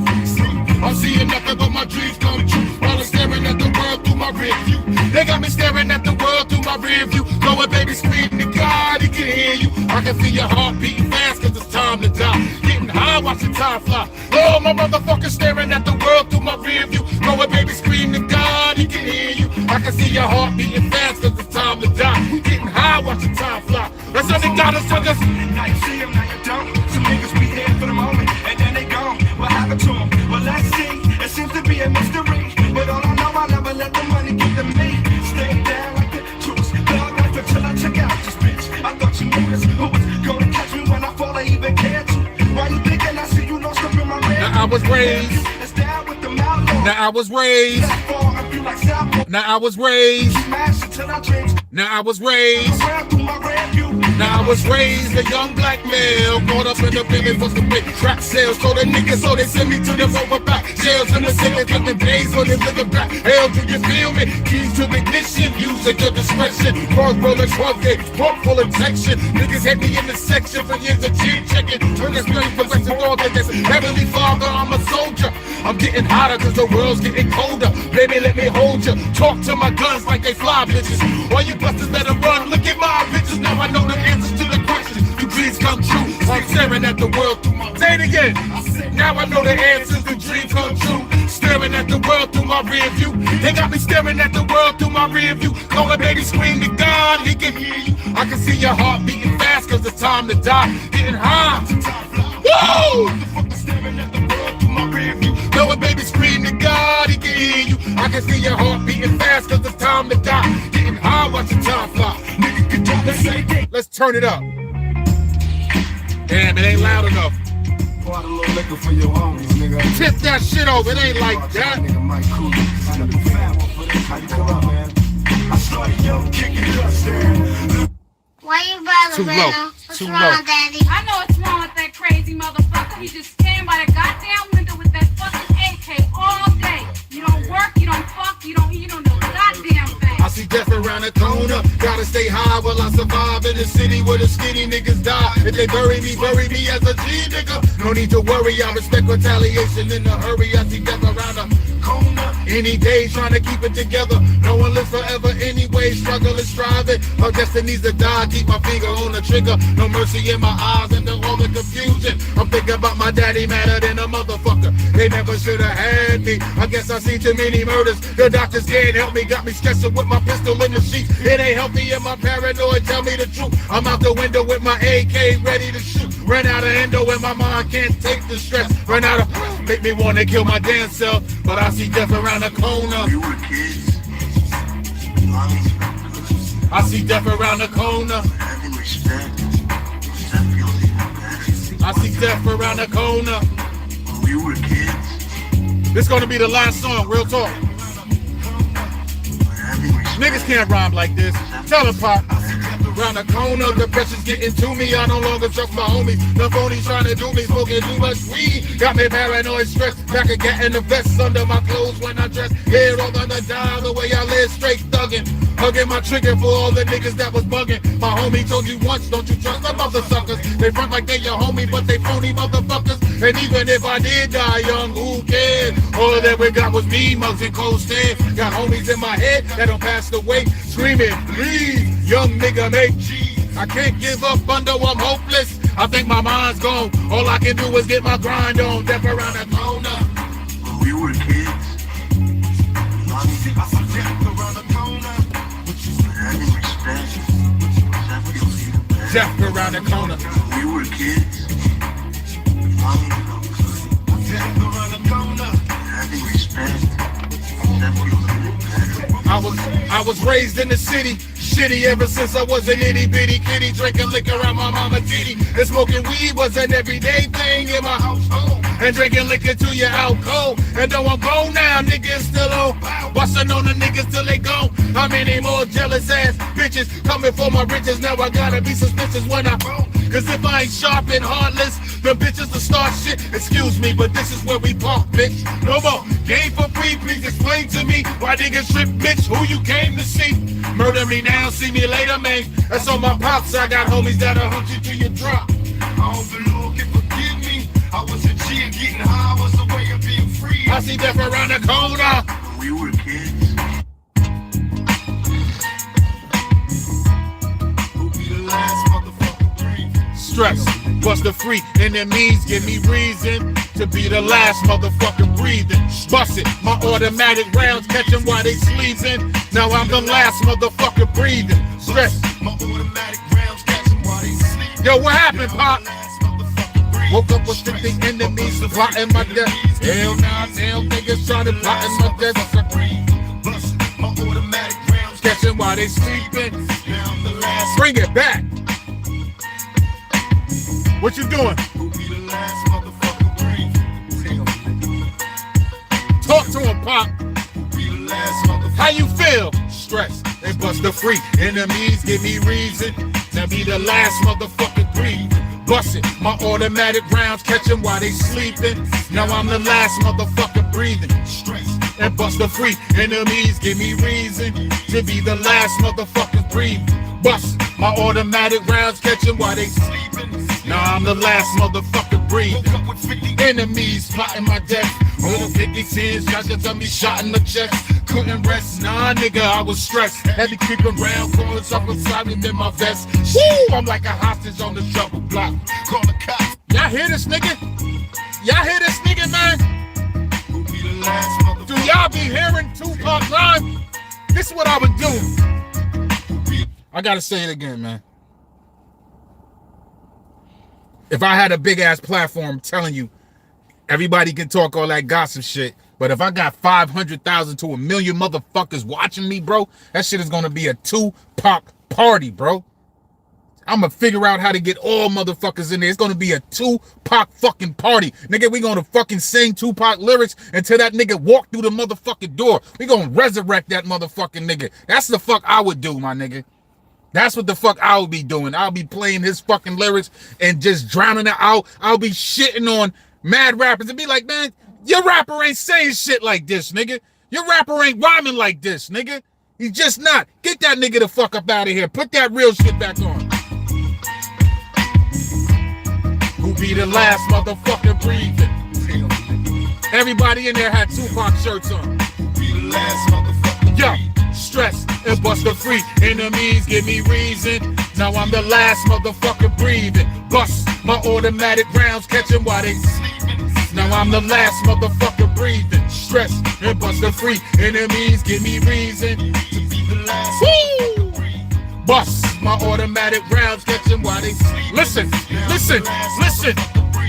I'm seeing nothing but my dreams come true while I'm staring at the world through my rear view. They got me staring at the world through my rear view. Going baby screaming to God, he can hear you. I can feel your heart beating fast cause it's time to die. Getting high, watching time fly. Oh, my motherfucker staring at the world through my rear view. Going baby screaming to God, he can hear you. I can see your heart beating fast cause it's time to die. Getting high, watching time fly. That's how they got us, suckers. Now you see them, now you don't. Some niggas be here for the moment, and then they gone. What happened to them? Well, let's see. It seems to be a mystery. But all I know, I never let the money get to me. Stay down like the truest. Thug life until I check out this bitch. I thought you knew this. Who was gonna catch me when I fall? I even cared to. Why you thinking I see you lost up in my red? Now I was raised. It's down with the mouth. Now I was raised. Now I was raised. Now I was raised. Now I was raised a young black male, caught up in the building for some big crack sales. So the niggas, so they send me to them over back jails in the city, took the days so they living back. Hell, do you feel me? Keys to ignition, use at your discretion. Cross roller, 12 gauge, pump full injection. Niggas had me in the section for years of cheap checking. Turn this straight progressive all that this Heavenly Father, I'm a soldier. I'm getting hotter cause the world's getting colder. Baby, let me hold you. Talk to my guns like they fly bitches. All you busters better run. Look at my bitches. Now I know the answers to the questions. Do dreams come true? I'm staring at the world through my... Say it again. Now I know the answers. Do dreams come true? Staring at the world through my rear view. They got me staring at the world through my rear view. Call a baby scream to God. He can hear you. I can see your heart beating fast cause it's time to die. Getting high. Woo! Staring at the world through my rear view. Know a baby scream to God, he can hear you. I can see your heart beating fast cause it's time to die. Getting high, watching time fly. Nigga can talk the same day. Let's turn it up. Damn, it ain't loud enough. Pour out a little liquor for your homies, nigga. Tip that shit over, it ain't like that. Nigga might cool you. I know the fat one for this. How you come up, man? I started young, kicking dust there. Why you bother, Too low. Bruno? What's Too wrong, low. Daddy? I know what's wrong with that crazy motherfucker. He just stand by the goddamn window with that fucking AK all day. You don't work, you don't fuck, you don't eat, you don't do a goddamn thing. I see death around the corner. Gotta stay high while I survive in the city where the skinny niggas die. If they bury me as a G nigga. No need to worry, I respect retaliation in a hurry. I see death around the corner. Any day trying to keep it together. No one lives forever anyway, struggle and striving. Our destinies to die, keep my finger on the trigger. No mercy in my eyes and all the confusion. I'm thinking about my daddy madder than a motherfucker. They never should have had me. I guess I see too many murders. The doctors can't help me, got me stressing with my pistol in the sheets. It ain't healthy and my paranoid, tell me the truth. I'm out the window with my AK ready to shoot. Ran out of endo and my mind can't take the stress. Run out of, make me wanna kill my damn self. But I see death around the corner. We were kids. I see death around the corner. Having respect. Stop feeling bad. I see death around the corner. When we were kids. This gonna be the last song, real talk. Niggas can't rhyme like this. Tell him, Pop. Round the corner, the pressure's getting to me. I no longer trust my homies. The phonies trying to do me, smoking too much weed. Got me paranoid, stressed. Back of getting the vest under my clothes when I dress. Hair all on the dial, the way I live, straight thugging. Hugging my trigger for all the niggas that was bugging. My homie told you once, don't you trust them other suckers. They front like they your homie, but they phony motherfuckers. And even if I did die young, who cared? All that we got was me, mugs and cold stand. Got homies in my head that don't pass away, screaming, please, young nigga, make G. I can't give up under, I'm hopeless. I think my mind's gone. All I can do is get my grind on. Step around the corner. When we were kids, having respect, that feels even better. Death around the corner. When we were kids, having respect, that feels even better. I was raised in the city, shitty ever since I was an itty bitty kitty, drinking liquor on my mama titty, and smoking weed was an everyday thing in my household, and drinking liquor till you're out cold. And though I'm gone now, niggas still on, busting on the niggas till they gone. How many more jealous ass bitches coming for my riches? Now I gotta be suspicious when I phone, cause if I ain't sharp and heartless, the bitches will start shit. Excuse me, but this is where we park, bitch. No more game for free, please explain to me why niggas trip, bitch, who you came to see. Murder me now, see me later, man. That's on my pops. I got homies that'll hunt you till you drop. I hope the Lord can forgive me. I was a G and getting high was a way of being free. I see death around the corner. When we were kids, Who'll be the last motherfucker breathing? Stress, bust the free enemies, give me reason to be the last motherfucker breathing. Bust it, my automatic rounds catch 'em while they sleeping. Now I'm the last motherfucker breathing. Stress. My automatic rounds catch 'em while they sleep. Yo, what happened, Pop? Last motherfucker breathing. Woke up with 50 enemies plotting my death. Hell nah, damn niggas started plotting my death. Bust my automatic rounds Catch 'em while they sleeping. now I'm the last. Bring it back. What you doing? Who'll be the last motherfucker breathing? Talk to him, Pop. Who'll be the last motherfucker? How you feel? Stress. They bust the free enemies, give me reason to be the last motherfucker breathing. Bust it, my automatic rounds catch 'em while they sleeping. Now I'm the last motherfucker breathing. Stress. And bust the free enemies, give me reason to be the last motherfucker breathing. Bust my automatic rounds catch 'em while they sleeping. Now I'm the last motherfucker breathing. Woke up with 50 Enemies plotting my death. Little 50 cents, tried to tell me shot in the chest. Couldn't rest, nah nigga, I was stressed. Had to keep around, corners up inside me in my vest. Woo, I'm like a hostage on the trouble block. call the cops. Y'all hear this nigga? Y'all hear this nigga, man? Who'll be the last motherfucker? Do y'all be hearing Tupac rhyme? This is what I would do. I gotta say it again, man. If I had a big ass platform, I'm telling you, everybody can talk all that gossip shit. But if I got 500,000 to 1 million motherfuckers watching me, bro, that shit is gonna be a Tupac party, bro. I'm gonna figure out how to get all motherfuckers in there. It's gonna be a Tupac fucking party. Nigga, we gonna fucking sing Tupac lyrics until that nigga walk through the motherfucking door. We gonna resurrect that motherfucking nigga. That's the fuck I would do, my nigga. That's what the fuck I would be doing. I'll be playing his fucking lyrics and just drowning it out. I'll be shitting on mad rappers and be like, man, your rapper ain't saying shit like this, nigga. Your rapper ain't rhyming like this, nigga. He's just not. Get that nigga the fuck up out of here. Put that real shit back on. Who be the last motherfucker breathing? Everybody in there had Tupac shirts on. Be the last motherfucker. Yo, stress and bust the free enemies, give me reason. Now I'm the last motherfucker breathing. Bust my automatic rounds, catch 'em while they sleeping. Now I'm the last motherfucker breathing. Stress and bust the free enemies, give me reason to be the last. Woo! Bust my automatic rounds, catch 'em while they sleep. Listen, listen, listen.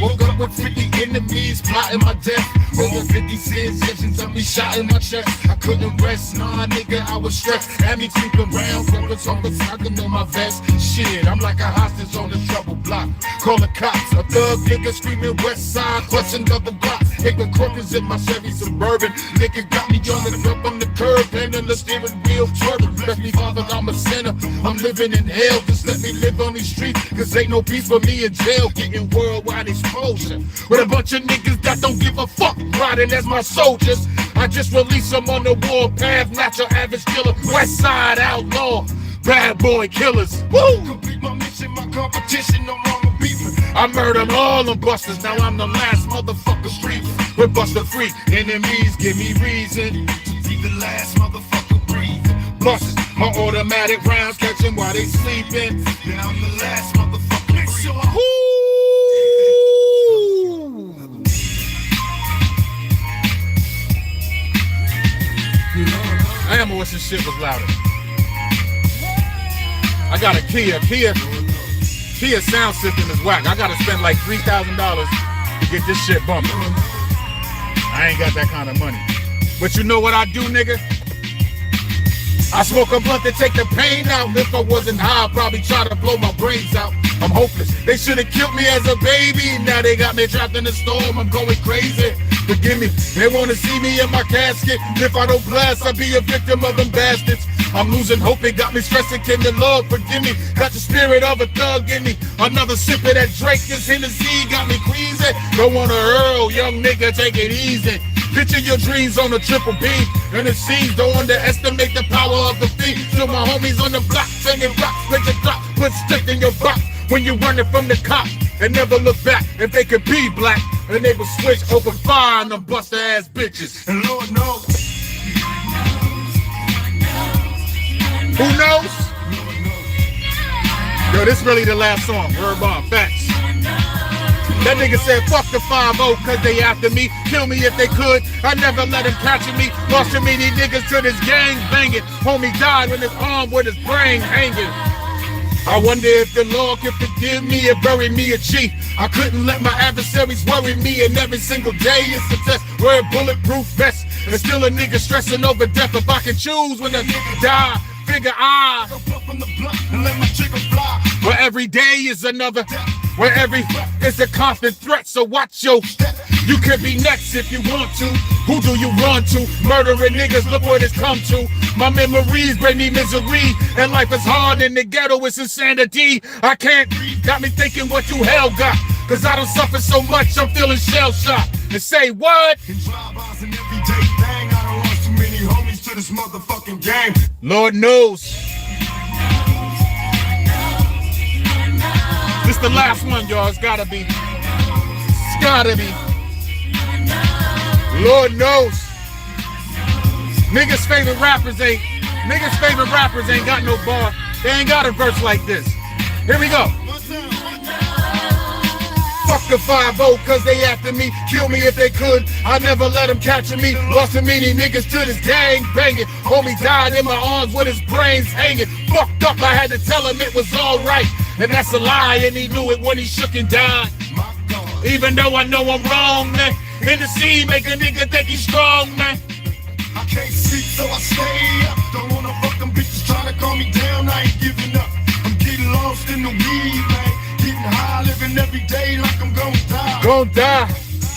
Woke up with 50 enemies plotting my death. Over 50 sensations of me shot in my chest. I couldn't rest, nah nigga, I was stressed. Had me creeping around, focus on the tugging on my vest. Shit, I'm like a hostage on the trouble block. Call the cops, a thug nigga screaming west side, clutching up the block. Taking corkers in my Chevy Suburban. Nigga got me on the up on the curb, and in the steering wheel swerving. Bless me, Father, I'm a sinner. I'm living in hell. Just let me live on these streets, cause ain't no peace for me in jail. Getting worldwide exposure with a bunch of niggas that don't give a fuck, riding as my soldiers. I just released them on the warpath, not your average killer. West Side outlaw, bad boy killers. Woo! Complete my mission, my competition, no longer beefing. I murdered all them busters, now I'm the last motherfucker street. With Buster Free, enemies give me reason To be the last motherfucker breathing. busters, my automatic rounds catch them while they sleeping. Now I'm the last motherfucker breathing. Ooh. I am wish this shit was louder. I got a Kia sound system is whack. I gotta spend like $3,000 to get this shit bumping. I ain't got that kind of money. But you know what I do, nigga? I smoke a blunt to take the pain out. If I wasn't high, I'd probably try to blow my brains out. I'm hopeless. They should have killed me as a baby. Now they got me trapped in the storm. I'm going crazy. Forgive me. They want to see me in my casket. If I don't blast, I'll be a victim of them bastards. I'm losing hope. It got me stressing. Can the Lord forgive me? Got the spirit of a thug in me. Another sip of that Drake. This Hennessy got me queasy. Don't want to hurl, young nigga. Take it easy. Picture your dreams on a triple B. And it seems don't underestimate the power of the feet. So my homies on the block, singing rocks, make it drop, put stick in your box. When you running from the cop and never look back. If they could be black, and they would switch, open fire on them buster ass bitches. And Lord knows. Who knows? Yo, this really the last song. Word bomb, facts. That nigga said, fuck the 5-0, cause they after me. Kill me if they could. I never let them capture me. Lost too many niggas to this gang banging. Homie died with his arm with his brain hanging. I wonder if the Lord can forgive me and bury me a cheat. I couldn't let my adversaries worry me, and every single day is a test. Wear a bulletproof vest, and still a nigga stressing over death. If I can choose when a nigga die, figure I From the block and let my trigger fly. where every day is another, where every is a constant threat. So watch your step. You could be next if you want to. Who do you run to? Murdering niggas, look what it's come to. My memories bring me misery, and life is hard in the ghetto, it's insanity. I can't breathe, got me thinking what you hell got. Cause I done suffered so much, I'm feeling shell-shocked. And say what? In drive-bys and everyday thing, I done lost too many homies to this motherfucking game. Lord knows. This the last one, y'all. It's gotta be. It's gotta be. Lord knows. Niggas' favorite rappers ain't got no bar. They ain't got a verse like this. Here we go. Fuck the 5-0, cause they after me. Kill me if they could. I never let them capture me. Lost too many niggas to this gang banging. Homie died in my arms with his brains hanging. Fucked up, I had to tell him it was alright. And that's a lie, and he knew it when he shook and died. Even though I know I'm wrong, man. In the sea, make a nigga think he's strong, man. I can't sleep, so I stay up. Don't wanna fuck them bitches trying to calm me down. I ain't giving up. I'm getting lost in the weed, man. Getting high, living every day like I'm gonna die. Gonna die.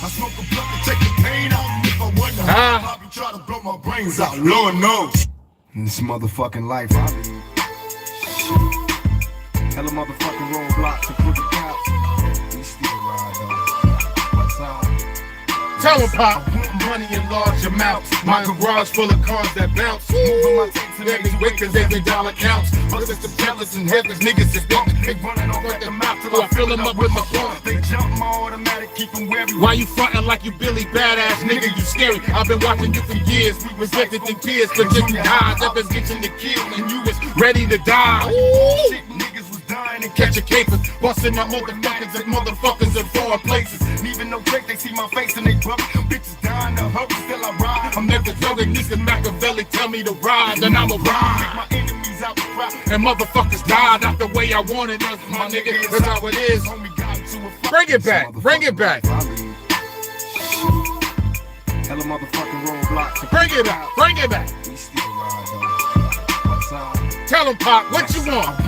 I smoke a blunt to take the pain out. If I wasn't high, I'd be trying to blow my brains out. Lord knows. In this motherfucking life, I be hella motherfucking roadblocks and crooked cops. We still ride though. What's up? Tell him, Pop. Money in large amounts. My garage full of cars that bounce. Moving my tapes and Every week cause every dollar counts. Brothers and jealous and heavens, niggas is dumb. They running off at the mouth till I fill them up with my phone. They jump my automatic, keep them wary. Why you frontin' like you Billy Badass, nigga, you scary. I've been watching you for years. We resisted in tears, but just you died. Up as getting the kill and you was ready to die. Ooh. Niggas was dying and Catch a capers, busting up motherfuckers in foreign places. even no Drake, they see my face and they bump. Bitches dying to hurry, still I ride. I'm never joking, Nissan Machiavelli tell me to ride, then I'ma ride. My enemies out the crowd. And motherfuckers died not the way I wanted us, my nigga. That's how it is. Bring it back, bring it back. Hella motherfucking roadblocks. Bring it back, bring it back. We still ride though. What's up? Tell them, Pop, what you want?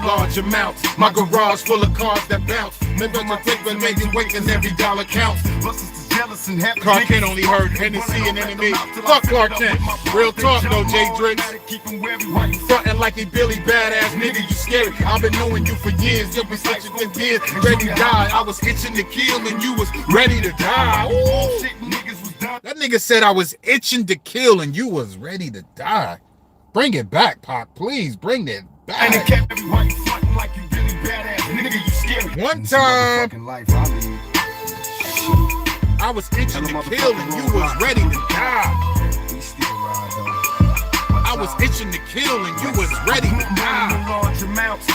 Large amounts, my garage full of cars that bounce. Remember my click when maybe waking every dollar counts. Busters is jealous. jealous and happy. Clark Kent only heard Hennessy and enemy. Fuck Clark Kent. Real talk though, Jay Drix. Frontin' like a Billy badass nigga, you scary. I've been knowing you for years. You been such a good years. Ready to die. I was itching to kill and you was ready to die. Ooh. That nigga said I was itching to kill and you was ready to die. Bring it back, Pop. Please bring it back. One time, I was itching to kill and you was ready to die. I was itching to kill and you was ready to die.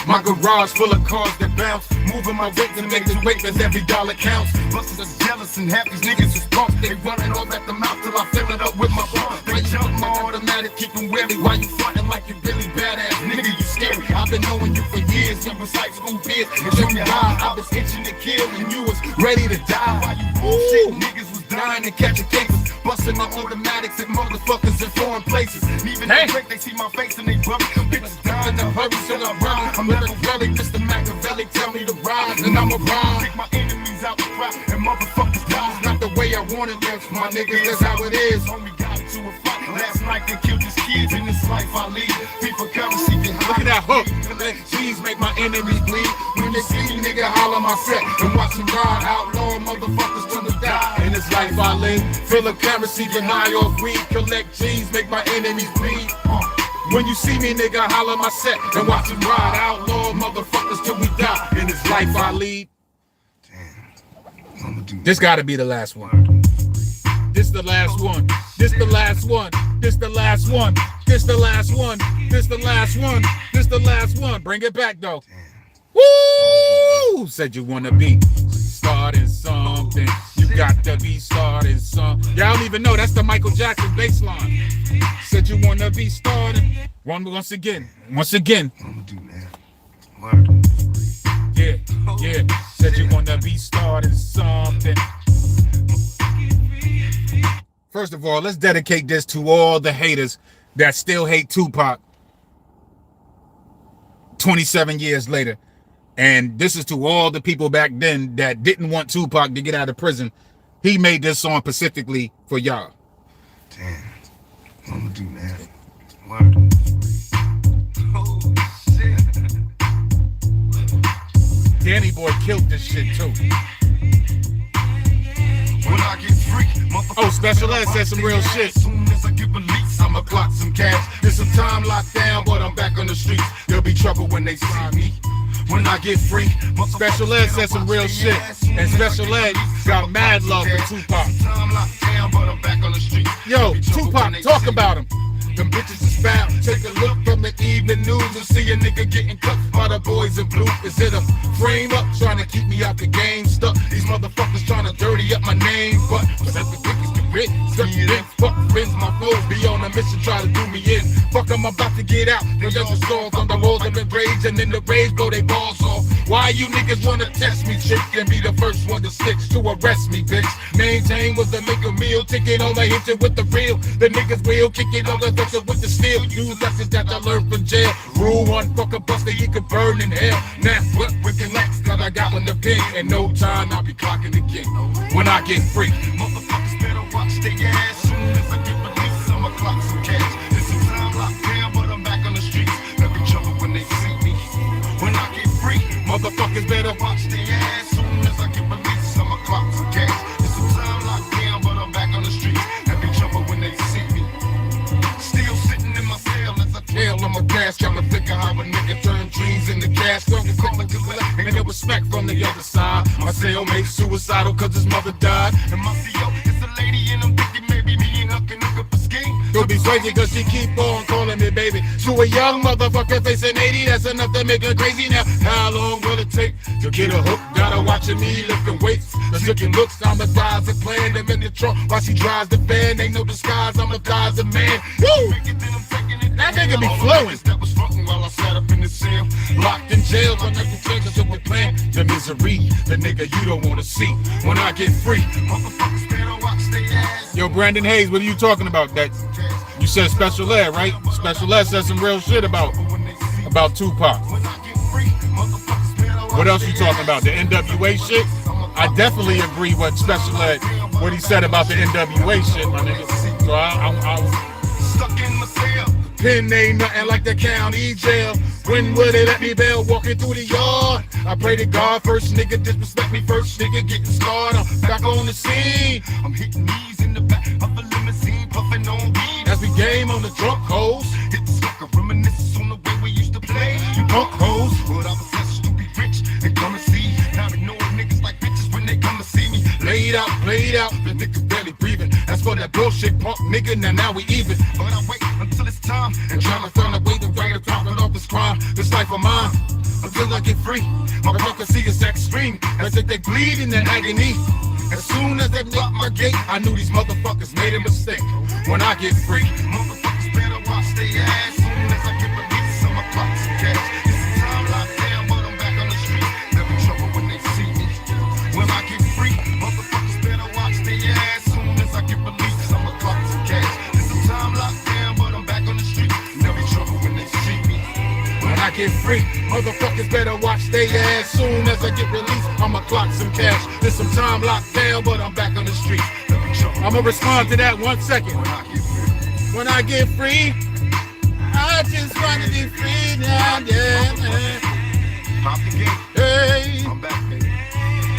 My garage full of cars that bounce, moving my weight to make this weight cause every dollar counts. Busters are jealous and half these niggas is punks. They running all at the mouth till I fill it up with my bomb. They jump my automatic, keep them wary. Why you frontin' like you Billy badass nigga, you scary. I've been knowing you for years, you was high school peers. And you died, I was itching to kill and you was ready to die. Why you bullshit niggas was dying and catching cases. Busting my automatics and motherfuckers in foreign places. Even they see my face and they bury them bitches dying in a hurry, so I'm running. I'm in a gully, Mr. Machiavelli tell me to rise, and I'm a rhyme. Take my enemies out the crowd and motherfuckers die. It's not the way I want it, that's my niggas, that's how it is. Homie got into a fight last night, they killed his kids. In this life I lead, people currency behind. Look at that hook, please make my enemies bleed. When they see me, nigga, holler my set and watch them ride. Outlaw motherfuckers till they die. In this life I live, fill a currency, deny or weed. Collect G's, make my enemies bleed. When you see me, nigga, holler my set and watch them ride. Outlaw motherfuckers till we die. In this life I lead. This gotta be the last one. This the last one. This the last one. This the last one. This the last one. This the last one. This the last one. Bring it back though. Woo! Said you wanna be starting something. You got to be starting something. Y'all don't even know that's the Michael Jackson bass line. Said you wanna be starting. Once again. Yeah. Said you wanna be starting something. First of all, let's dedicate this to all the haters that still hate Tupac 27 years later. And this is to all the people back then that didn't want Tupac to get out of prison. He made this song specifically for y'all. Damn. What I'm gonna do, man? Word. Oh, shit. Danny Boy killed this shit too. When I get free, oh, Special Ed said some real shit. As soon as I get released, I'ma clock some cash. There's some time locked down, but I'm back on the streets. There'll be trouble when they see me. When I get free, Special Ed said some real shit. And Special Ed got mad love for Tupac. Yo, Tupac, talk about him. Them bitches is foul. Take a look from the evening news and see a nigga getting cut by the boys in blue. Is it a frame up trying to keep me out the game? Stuck these motherfuckers trying to dirty up my name. But let the niggas get rich. Fuck friends, my foes be on a mission try to do me in. Fuck, I'm about to get out. There's a songs on the walls of rage and in the rage blow they balls off. Why you niggas wanna test me, chick, and be the first one to snitch to arrest me, bitch? Maintain was to make a meal, ticket on the hit it with the real. The niggas will kick it on the with the steel. Use lessons that I learned from jail. Rule one, fuck a buster, he could burn in hell. Now what we can next? Cause I got one to pin. In no time I'll be clocking again. When I get free, motherfuckers better watch their ass. Soon as I get released, I'ma clock some cash. There's some time locked down, but I'm back on the streets. There'll be trouble when they see me. When I get free, motherfuckers better watch their ass. Soon as I get released, I'ma clock some cash. There's some time locked down, but I'm back on the streets. There'll be trouble when they see me. Still sitting in my cell as I tail on my gas. Trying to figure how a nigga turn trees into gas. Don't get quick to the left, and there was smack from the other side. My cellmate suicidal cause his mother died. And my CO is a lady and I'm thinking maybe me and her can hook up a scheme. You'll be crazy cause she keep on calling me baby. To a young motherfucker facing 80, that's enough to make her crazy now. How long will it take to get a hook? Gotta watch me lifting weights. The chicken looks, I'm a dies and playing them in the trunk while she drives the van. Ain't no disguise, I'm a dies a man. Woo! That nigga be flowing. That was fucking while I sat up in the cell. Locked in jail, I never change us with plan. The misery, the nigga you don't wanna see. When I get free, motherfuckers better watch their ass. Yo, Brandon Hayes, what are you talking about? That you said Special Ed, right? Special Ed said some real shit about Tupac. What else you talking about? The NWA shit? I definitely agree with Special Ed what he said about the NWA shit, my nigga. So I was Stuck in my cell. pen ain't nothing like the county jail. When would they let me bail? Walking through the yard. I pray to God, first nigga disrespect me, first nigga getting scarred. I'm back on the scene. I'm hitting knees in the back of a limousine, puffing on weed. As we game on the drunk hoes. Hit the sucker, reminiscence on the way we used to play. You punk hoes. But I was such to be rich and come and see. Now ignore niggas like bitches when they come to see me. Played out, the niggas barely breathing. As for that bullshit punk nigga, now we even. But I wait until it's time And trying to find a way to write a profit off this crime, this life of mine. Until I get free, motherfucker see it's extreme. As if they bleed in their agony. As soon as they block my gate, I knew these motherfuckers made a mistake. When I get free, Motherfuckers better watch their ass. Soon as I get released, I'ma clock some cash. This is time locked down, but I'm back on the street. Never trouble when they see me. When I get free, motherfuckers better watch their ass. Soon as I get released, I'ma clock some cash. This is time locked down, but I'm back on the street. Never trouble when they see me. when I get free, motherfuckers better watch their ass. Soon as I get released, I'ma clock some cash. There's some time locked down, but I'm back on the street. I'ma respond to that 1 second. When I get free, I just wanna be free now, yeah, man. Pop the gate, Hey, I'm back, baby.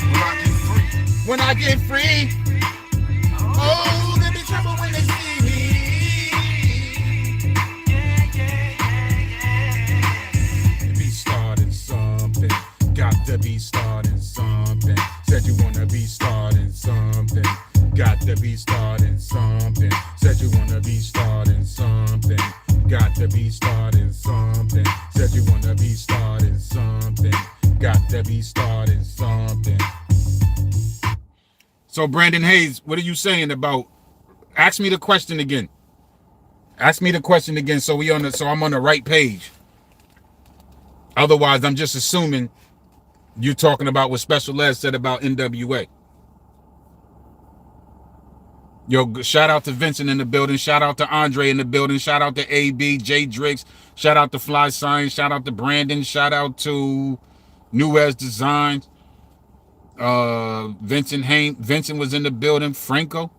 When I get free. when I get free, oh, there be trouble when they see me. Be starting something, got to be starting something. Said you wanna be starting something, got to be starting something. Said you wanna be starting something, got to be starting something. Said you wanna be starting something, got to be starting something. So Brandon Hayes, what are you saying about? Ask me the question again. Ask me the question again, so I'm on the right page. Otherwise, I'm just assuming you're talking about what Special Ed said about NWA. Yo, shout out to Vincent in the building. Shout out to Andre in the building. Shout out to AB, J Drix. Shout out to Fly Science. Shout out to Brandon. Shout out to New As Designs. Vincent was in the building. Franco.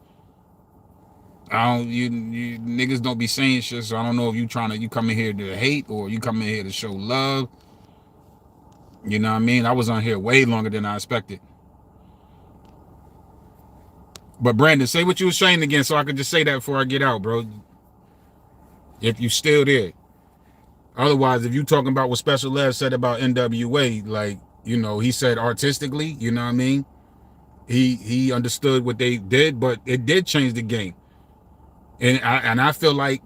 You niggas don't be saying shit, so I don't know if you coming here to hate or you coming here to show love. You know what I mean? I was on here way longer than I expected. But Brandon, say what you were saying again so I could just say that before I get out, bro. If you still there. Otherwise, if you talking about what Special Ed said about NWA, like, you know, he said artistically, you know what I mean? He understood what they did, but it did change the game. And I feel like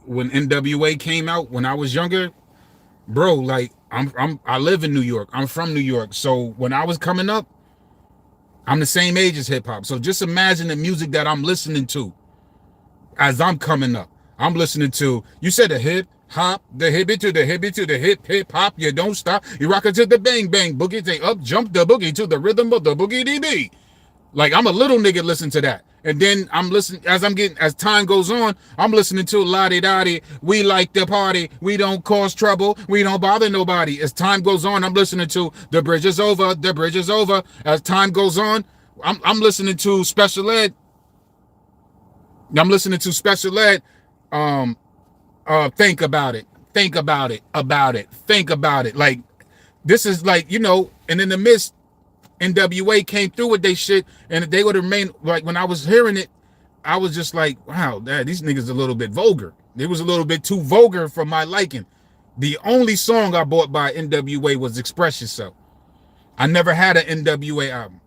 when NWA came out when I was younger, bro, like I live in New York. I'm from New York. So when I was coming up, I'm the same age as hip hop. So just imagine the music that I'm listening to as I'm coming up. I'm listening to, you said the hip hop, the hippie to the hippie to the hip hop. You don't stop. You rock it to the bang bang boogie. Say up jump the boogie to the rhythm of the boogie DB. Like I'm a little nigga listen to that. And then I'm listening as time goes on, I'm listening to la-di-da-di. We like the party. We don't cause trouble. We don't bother nobody. As time goes on, I'm listening to the bridge is over. The bridge is over. As time goes on, I'm listening to Special Ed. I'm listening to Special Ed. Think about it. Think about it. Think about it. Like this is like, you know, and in the midst, NWA came through with they shit, and they would remain like when I was hearing it, I was just like, wow, these niggas a little bit vulgar. It was a little bit too vulgar for my liking. The only song I bought by NWA was Express Yourself. I never had an NWA album.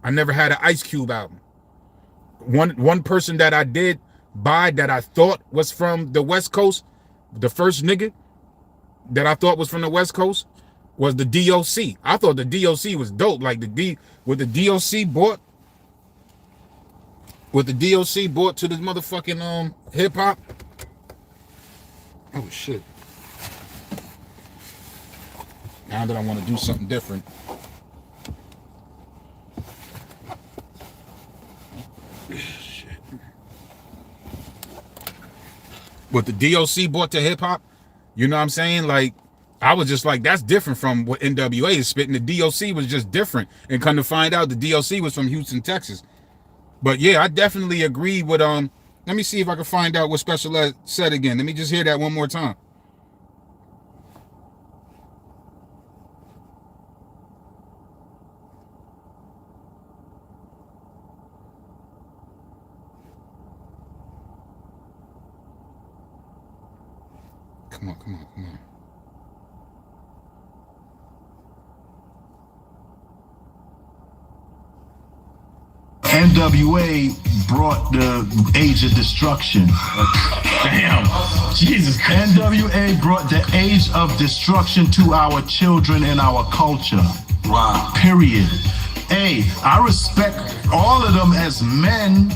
I never had an Ice Cube album. One person that I did buy that I thought was from the West Coast, the first nigga that I thought was from the West Coast, was the DOC. I thought the DOC was dope. Like what the DOC bought to this motherfucking hip hop. Oh shit. Now that I want to do something different. Shit. What the DOC bought to hip hop, you know what I'm saying? Like, I was just like, that's different from what NWA is spitting. The DOC was just different. And come to find out, the DOC was from Houston, Texas. But yeah, I definitely agree with let me see if I can find out what Special Ed said again. Let me just hear that one more time. Come on, come on, come on. NWA brought the age of destruction. Damn. Jesus Christ. NWA brought the age of destruction to our children and our culture. Wow. Period. Hey, I respect all of them as men,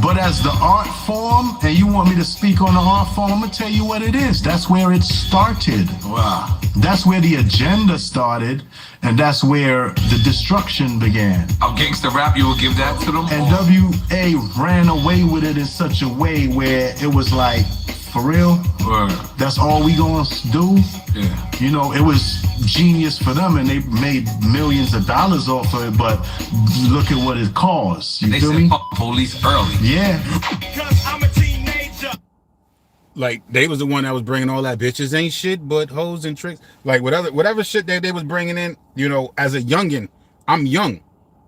but as the art form, and you want me to speak on the art form, I'm gonna tell you what it is. That's where it started. Wow. That's where the agenda started, and that's where the destruction began. Our gangster rap, you will give that to them? NWA ran away with it in such a way where it was like, for real? Word. That's all we gonna do? Yeah. You know, it was genius for them, and they made millions of dollars off of it, but look at what it caused. You They feel said me? fuck police early. Yeah. Because I'm a teenager. Like, they was the one that was bringing all that bitches ain't shit but hoes and tricks. Like, whatever shit that they was bringing in, you know, as a youngin', I'm young.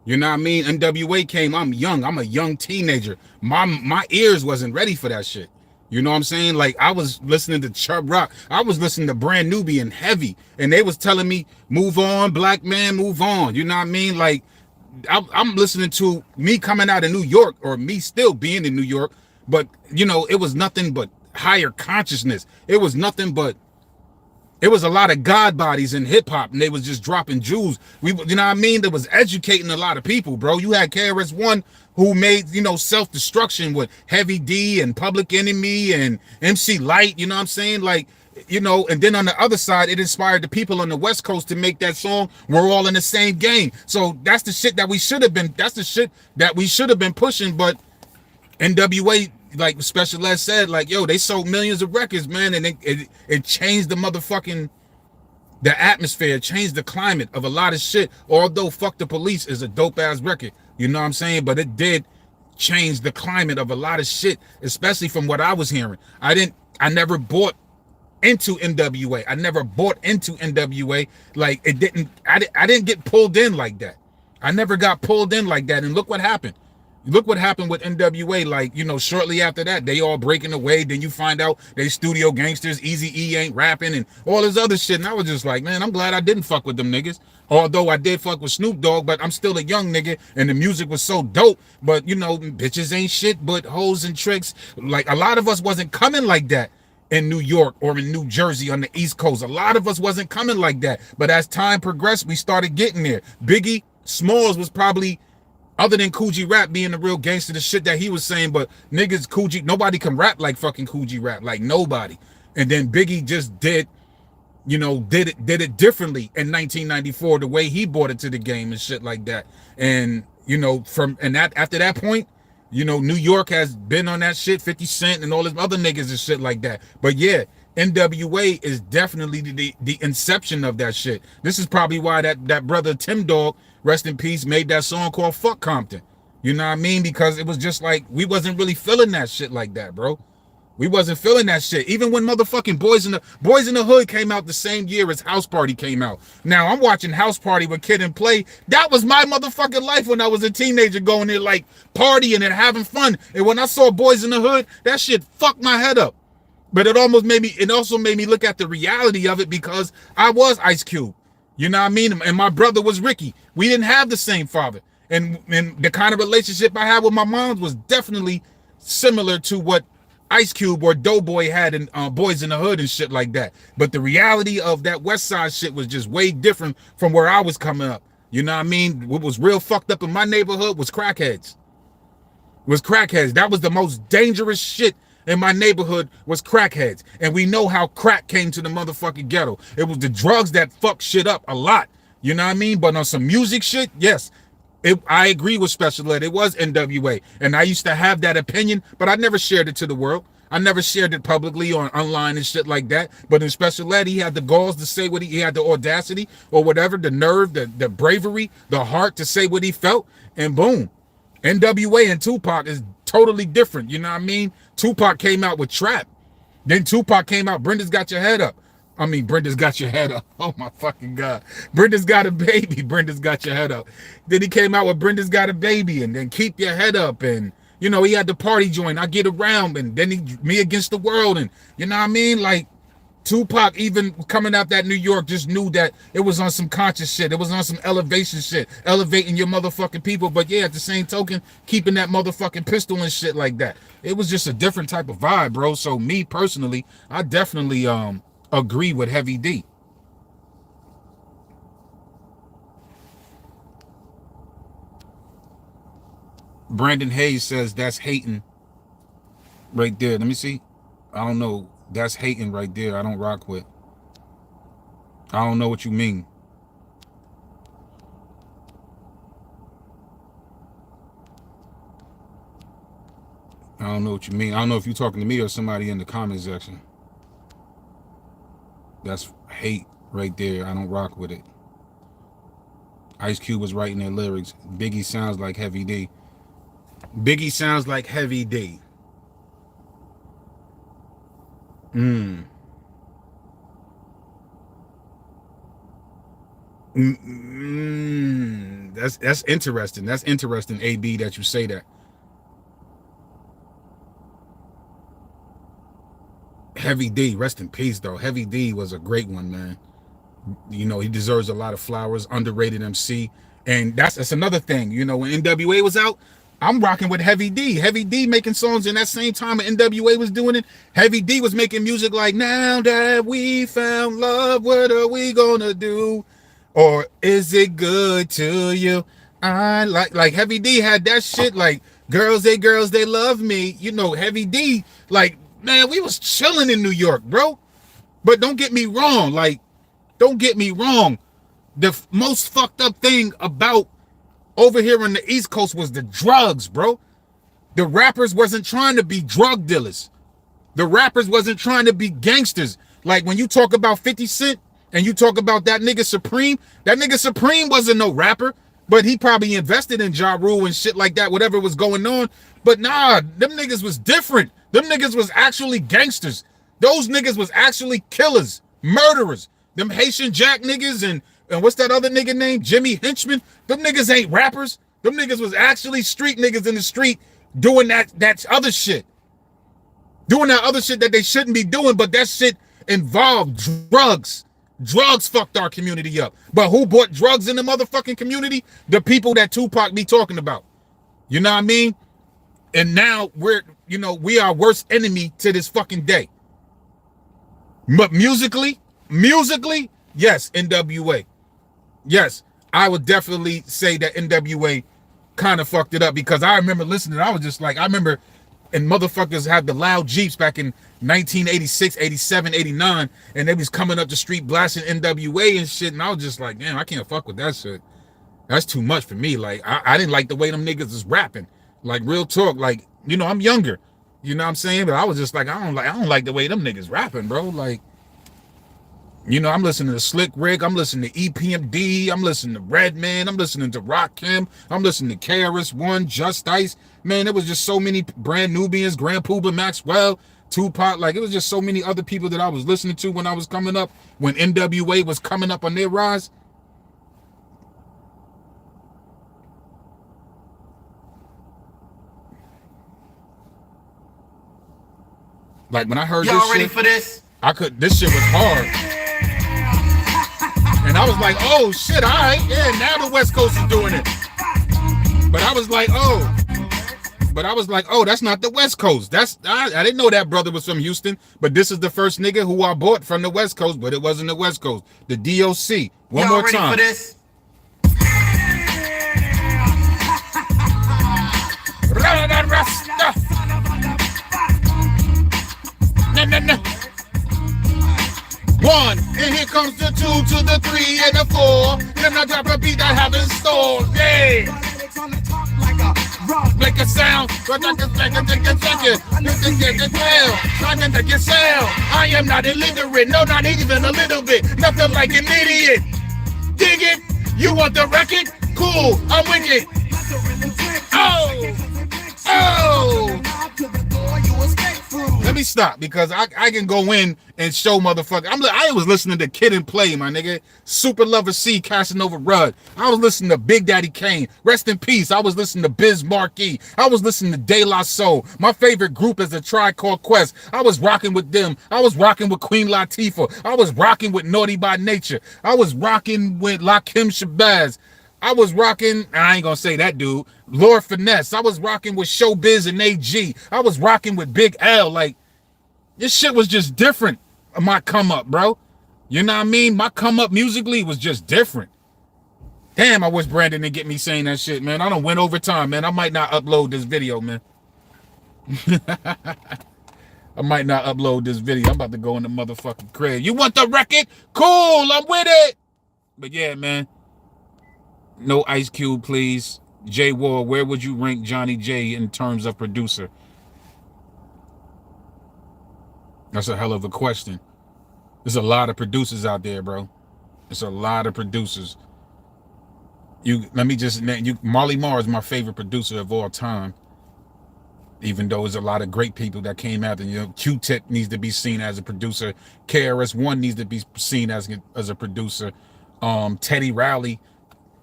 You know what I mean? NWA came, I'm young. I'm a young teenager. My ears wasn't ready for that shit. You know what I'm saying? Like, I was listening to Chub Rock. I was listening to Brand Nubian Heavy. And they was telling me, move on, black man, move on. You know what I mean? Like, I'm listening to me coming out of New York, or me still being in New York. But, you know, it was nothing but higher consciousness. It was nothing but, it was a lot of God bodies in hip hop, and they was just dropping jewels. You know what I mean? That was educating a lot of people, bro. You had KRS-One who made, you know, self-destruction with Heavy D and Public Enemy and MC Light, you know what I'm saying? Like, you know, and then on the other side, it inspired the people on the West Coast to make that song, We're All in the Same Game. So that's the shit that we should have been, pushing, but NWA, like Special Ed said, like, yo, they sold millions of records, man, and it changed the atmosphere, changed the climate of a lot of shit. Although Fuck the Police is a dope ass record, you know what I'm saying? But it did change the climate of a lot of shit, especially from what I was hearing. I never bought into NWA. I never bought into NWA. Like, I didn't get pulled in like that. I never got pulled in like that. And look what happened. Look what happened with NWA. Like, you know, shortly after that, they all breaking away. Then you find out they studio gangsters, Eazy-E ain't rapping and all this other shit. And I was just like, man, I'm glad I didn't fuck with them niggas. Although I did fuck with Snoop Dogg, but I'm still a young nigga and the music was so dope. But, you know, bitches ain't shit but hoes and tricks. Like, a lot of us wasn't coming like that in New York or in New Jersey on the East Coast. A lot of us wasn't coming like that. But as time progressed, we started getting there. Biggie Smalls was probably, other than Coogee Rap being the real gangster, the shit that he was saying, but niggas, Coogee, nobody can rap like fucking Coogee Rap, like nobody. And then Biggie just did it differently in 1994, the way he brought it to the game and shit like that. And, you know, after that point, you know, New York has been on that shit, 50 Cent and all this other niggas and shit like that. But yeah, NWA is definitely the inception of that shit. This is probably why that brother Tim Dog, rest in peace, made that song called Fuck Compton. You know what I mean? Because it was just like, we wasn't really feeling that shit like that, bro. We wasn't feeling that shit. Even when motherfucking Boys in the Hood came out the same year as House Party came out. Now, I'm watching House Party with Kid and Play. That was my motherfucking life when I was a teenager, going there like partying and having fun. And when I saw Boys in the Hood, that shit fucked my head up. But it also made me look at the reality of it, because I was Ice Cube. You know what I mean? And my brother was Ricky. We didn't have the same father. And the kind of relationship I had with my mom was definitely similar to what Ice Cube or Doughboy had in Boys in the Hood and shit like that. But the reality of that West Side shit was just way different from where I was coming up. You know what I mean? What was real fucked up in my neighborhood was crackheads. That was the most dangerous shit in my neighborhood, was crackheads. And we know how crack came to the motherfucking ghetto. It was the drugs that fucked shit up a lot. You know what I mean? But on some music shit, yes, I agree with Special Ed. It was NWA. And I used to have that opinion, but I never shared it to the world. I never shared it publicly or online and shit like that. But in Special Ed, he had the balls to say what he had, the audacity or whatever, the nerve, the bravery, the heart to say what he felt. And boom. NWA and Tupac is totally different. You know what I mean? Tupac came out with Trap. Then Tupac came out, Brenda's Got Your Head Up. I mean, Brenda's Got Your Head Up. Oh my fucking God. Brenda's Got a Baby. Brenda's Got Your Head Up. Then he came out with Brenda's Got a Baby, and then Keep Your Head Up. And, you know, he had the party joint, I Get Around. And then Me Against the World. And, you know what I mean? Like, Tupac, even coming out that New York, just knew that it was on some conscious shit. It was on some elevation shit. Elevating your motherfucking people. But yeah, at the same token, keeping that motherfucking pistol and shit like that. It was just a different type of vibe, bro. So me personally, I definitely agree with Heavy D. Brandon Hayes says that's hating right there. Let me see. I don't know. That's hating right there. I don't rock with. I don't know what you mean. I don't know what you mean. I don't know if you're talking to me or somebody in the comment section. That's hate right there. I don't rock with it. Ice Cube was writing their lyrics. Biggie sounds like Heavy D. Biggie sounds like Heavy D. That's interesting. That's interesting, AB, that you say that. Heavy D, rest in peace, though. Heavy D was a great one, man. You know, he deserves a lot of flowers. Underrated MC. And that's another thing. You know, when NWA was out, I'm rocking with Heavy D. Heavy D making songs in that same time when NWA was doing it. Heavy D was making music like, now that we found love, what are we gonna do? Or is it good to you? I like Heavy D had that shit like, girls, they love me. You know, Heavy D, like, man, we was chilling in New York, bro. But don't get me wrong. Like, don't get me wrong. The most fucked up thing about over here on the East Coast was the drugs, bro. The rappers wasn't trying to be drug dealers. The rappers wasn't trying to be gangsters. Like when you talk about 50 Cent and you talk about that nigga Supreme wasn't no rapper, but he probably invested in Ja Rule and shit like that, whatever was going on. But nah, them niggas was different. Them niggas was actually gangsters. Those niggas was actually killers, murderers. Them Haitian Jack niggas and what's that other nigga named? Jimmy Henchman. Them niggas ain't rappers. Them niggas was actually street niggas in the street doing that other shit. Doing that other shit that they shouldn't be doing, but that shit involved drugs. Drugs fucked our community up. But who bought drugs in the motherfucking community? The people that Tupac be talking about. You know what I mean? And now we are worst enemy to this fucking day. But musically, yes, NWA. Yes, I would definitely say that NWA kind of fucked it up because I remember listening. I was just like, I remember, and motherfuckers had the loud Jeeps back in 1986, 87, 89, and they was coming up the street blasting NWA and shit, and I was just like, damn, I can't fuck with that shit. That's too much for me. Like, I didn't like the way them niggas was rapping. Like, real talk, like, you know, I'm younger. You know what I'm saying? But I was just like, I don't like the way them niggas rapping, bro. Like, you know, I'm listening to Slick Rick, I'm listening to EPMD, I'm listening to Redman, I'm listening to Rakim, I'm listening to KRS-One, Just Ice. Man, there was just so many Brand Nubians, Grand Puba, Maxwell, Tupac. Like, it was just so many other people that I was listening to when I was coming up, when NWA was coming up on their rise. Like, when I heard this shit. Y'all ready for this? This shit was hard. And I was like, oh shit, all right, yeah, now the West Coast is doing it. But I was like, oh, that's not the West Coast. I didn't know that brother was from Houston, but this is the first nigga who I bought from the West Coast, but it wasn't the West Coast. The DOC. One more time. Y'all ready for this? One, and here comes the 2 to the 3 and the 4. Then I drop a beat I have in store. Yeah. Make a sound. I am not illiterate. No, not even a little bit. Nothing like an idiot. Dig it? You want the record? Cool. I'm with it. Oh! Let me stop because I can go in and show motherfucker. I was listening to Kid and Play, my nigga. Super Lover C, Casanova Rudd. I was listening to Big Daddy Kane. Rest in peace. I was listening to Biz Markie. I was listening to De La Soul. My favorite group is a Tribe Called Quest. I was rocking with them. I was rocking with Queen Latifah. I was rocking with Naughty by Nature. I was rocking with Lakim Shabazz. I was rocking, I ain't gonna say that dude, Lord Finesse. I was rocking with Showbiz and AG. I was rocking with Big L. Like, this shit was just different. My come up, bro. You know what I mean? My come up musically was just different. Damn, I wish Brandon didn't get me saying that shit, man. I done went over time, man. I might not upload this video, man. I might not upload this video. I'm about to go in the motherfucking crib. You want the record? Cool, I'm with it. But yeah, man. No Ice Cube, please. J Wall, where would you rank Johnny J in terms of producer? That's a hell of a question. There's a lot of producers out there, bro. There's a lot of producers. Let me just name Marley Marl is my favorite producer of all time. Even though there's a lot of great people that came after, Q-Tip needs to be seen as a producer. KRS-One needs to be seen as a producer. Teddy Riley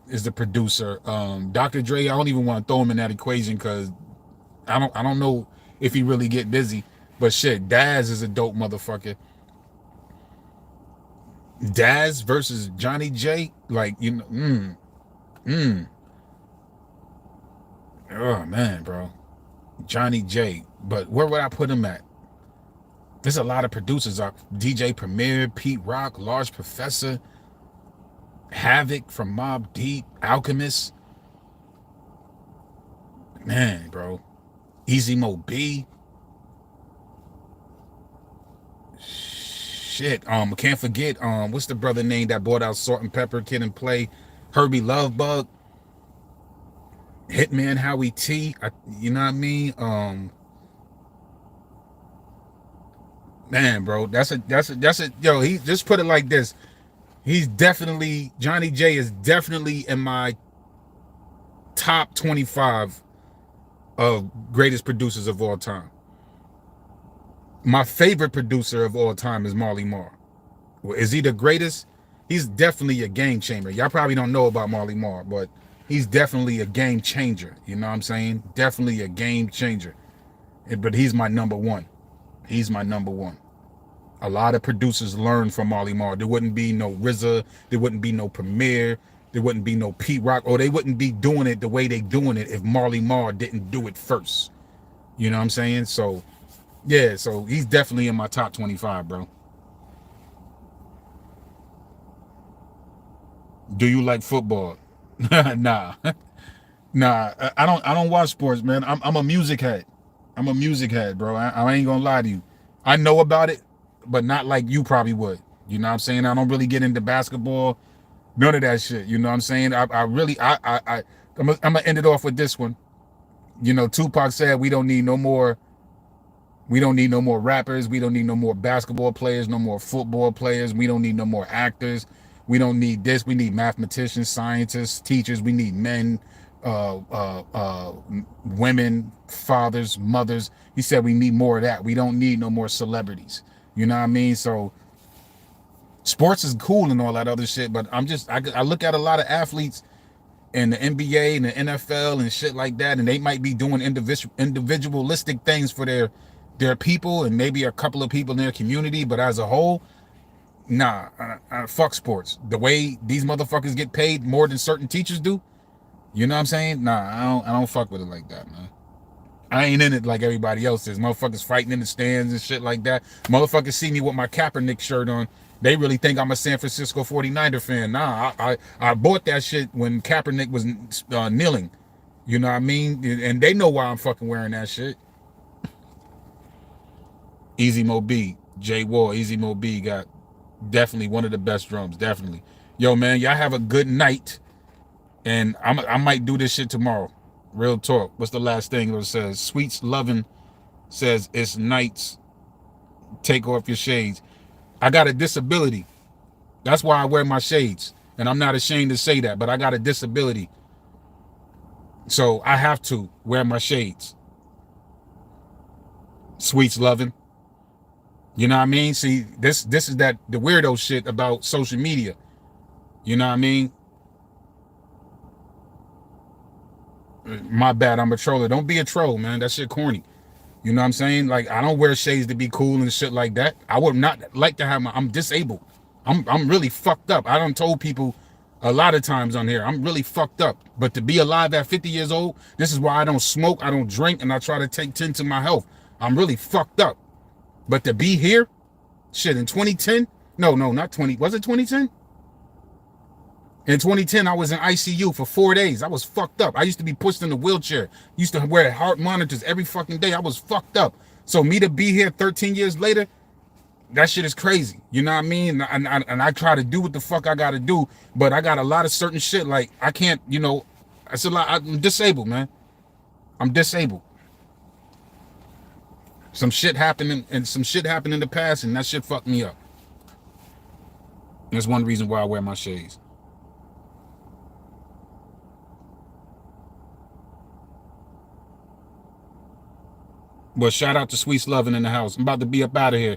is the producer. Dr. Dre, I don't even want to throw him in that equation because I don't know if he really get busy. But shit, Daz is a dope motherfucker. Daz versus Johnny J, like, oh man, bro. Johnny J. But where would I put him at? There's a lot of producers. DJ Premier, Pete Rock, Large Professor, Havoc from Mobb Deep, Alchemist. Man, bro. Easy Mo B. Shit. Can't forget, what's the brother name that brought out Salt and Pepper, Kid and Play? Herbie Lovebug. Hitman Howie T. You know what I mean? Man, bro, that's a yo, he just put it like this. Johnny J is definitely in my top 25 of greatest producers of all time. My favorite producer of all time is Marley Marl. Is he the greatest? He's definitely a game changer. Y'all probably don't know about Marley Marl, but he's definitely a game changer. You know what I'm saying? Definitely a game changer. But he's my number one. He's my number one. A lot of producers learn from Marley Marl. There wouldn't be no RZA. There wouldn't be no Premier. There wouldn't be no Pete Rock. Or they wouldn't be doing it the way they doing it if Marley Marl didn't do it first. You know what I'm saying? So, yeah. So he's definitely in my top 25, bro. Do you like football? Nah. I don't watch sports, man. I'm a music head. I'm a music head, bro. I ain't gonna lie to you. I know about it, but not like you probably would. You know what I'm saying? I don't really get into basketball, none of that shit. You know what I'm saying? I'm gonna end it off with this one. You know, Tupac said we don't need no more rappers. We don't need no more basketball players, no more football players. We don't need no more actors. We don't need this. We need mathematicians, scientists, teachers. We need men, women, fathers, mothers. He said we need more of that. We don't need no more celebrities. You know what I mean? So sports is cool and all that other shit, but I look at a lot of athletes in the NBA and the NFL and shit like that, and they might be doing individualistic things for their people and maybe a couple of people in their community, but as a whole, nah, fuck sports. The way these motherfuckers get paid more than certain teachers do, you know what I'm saying? Nah, I don't fuck with it like that, man. I ain't in it like everybody else is. Motherfuckers fighting in the stands and shit like that. Motherfuckers see me with my Kaepernick shirt on. They really think I'm a San Francisco 49er fan. Nah, I bought that shit when Kaepernick was kneeling. You know what I mean? And they know why I'm fucking wearing that shit. Easy Mo B, J Wall, Easy Mo B got definitely one of the best drums, definitely. Yo, man, y'all have a good night. And I might do this shit tomorrow. Real talk. What's the last thing that says? Sweets Lovin' says it's nights. Take off your shades. I got a disability. That's why I wear my shades. And I'm not ashamed to say that, but I got a disability. So I have to wear my shades. Sweets loving. You know what I mean? See, this is the weirdo shit about social media. You know what I mean? My bad, I'm a troller. Don't be a troll, man. That shit corny. You know what I'm saying? Like, I don't wear shades to be cool and shit like that. I would not like to have I'm disabled. I'm really fucked up. I done told people a lot of times on here, I'm really fucked up. But to be alive at 50 years old, this is why I don't smoke, I don't drink, and I try to take 10 to my health. I'm really fucked up. But to be here, shit, in 2010, no, not 20, was it 2010? In 2010, I was in ICU for 4 days. I was fucked up. I used to be pushed in a wheelchair. Used to wear heart monitors every fucking day. I was fucked up. So me to be here 13 years later, that shit is crazy. You know what I mean? And I try to do what the fuck I gotta do, but I got a lot of certain shit. Like, I can't, you know, it's a lot. I'm disabled, man. I'm disabled. Some shit happened in the past, and that shit fucked me up. That's one reason why I wear my shades. But shout out to Sweets Loving in the house. I'm about to be up out of here.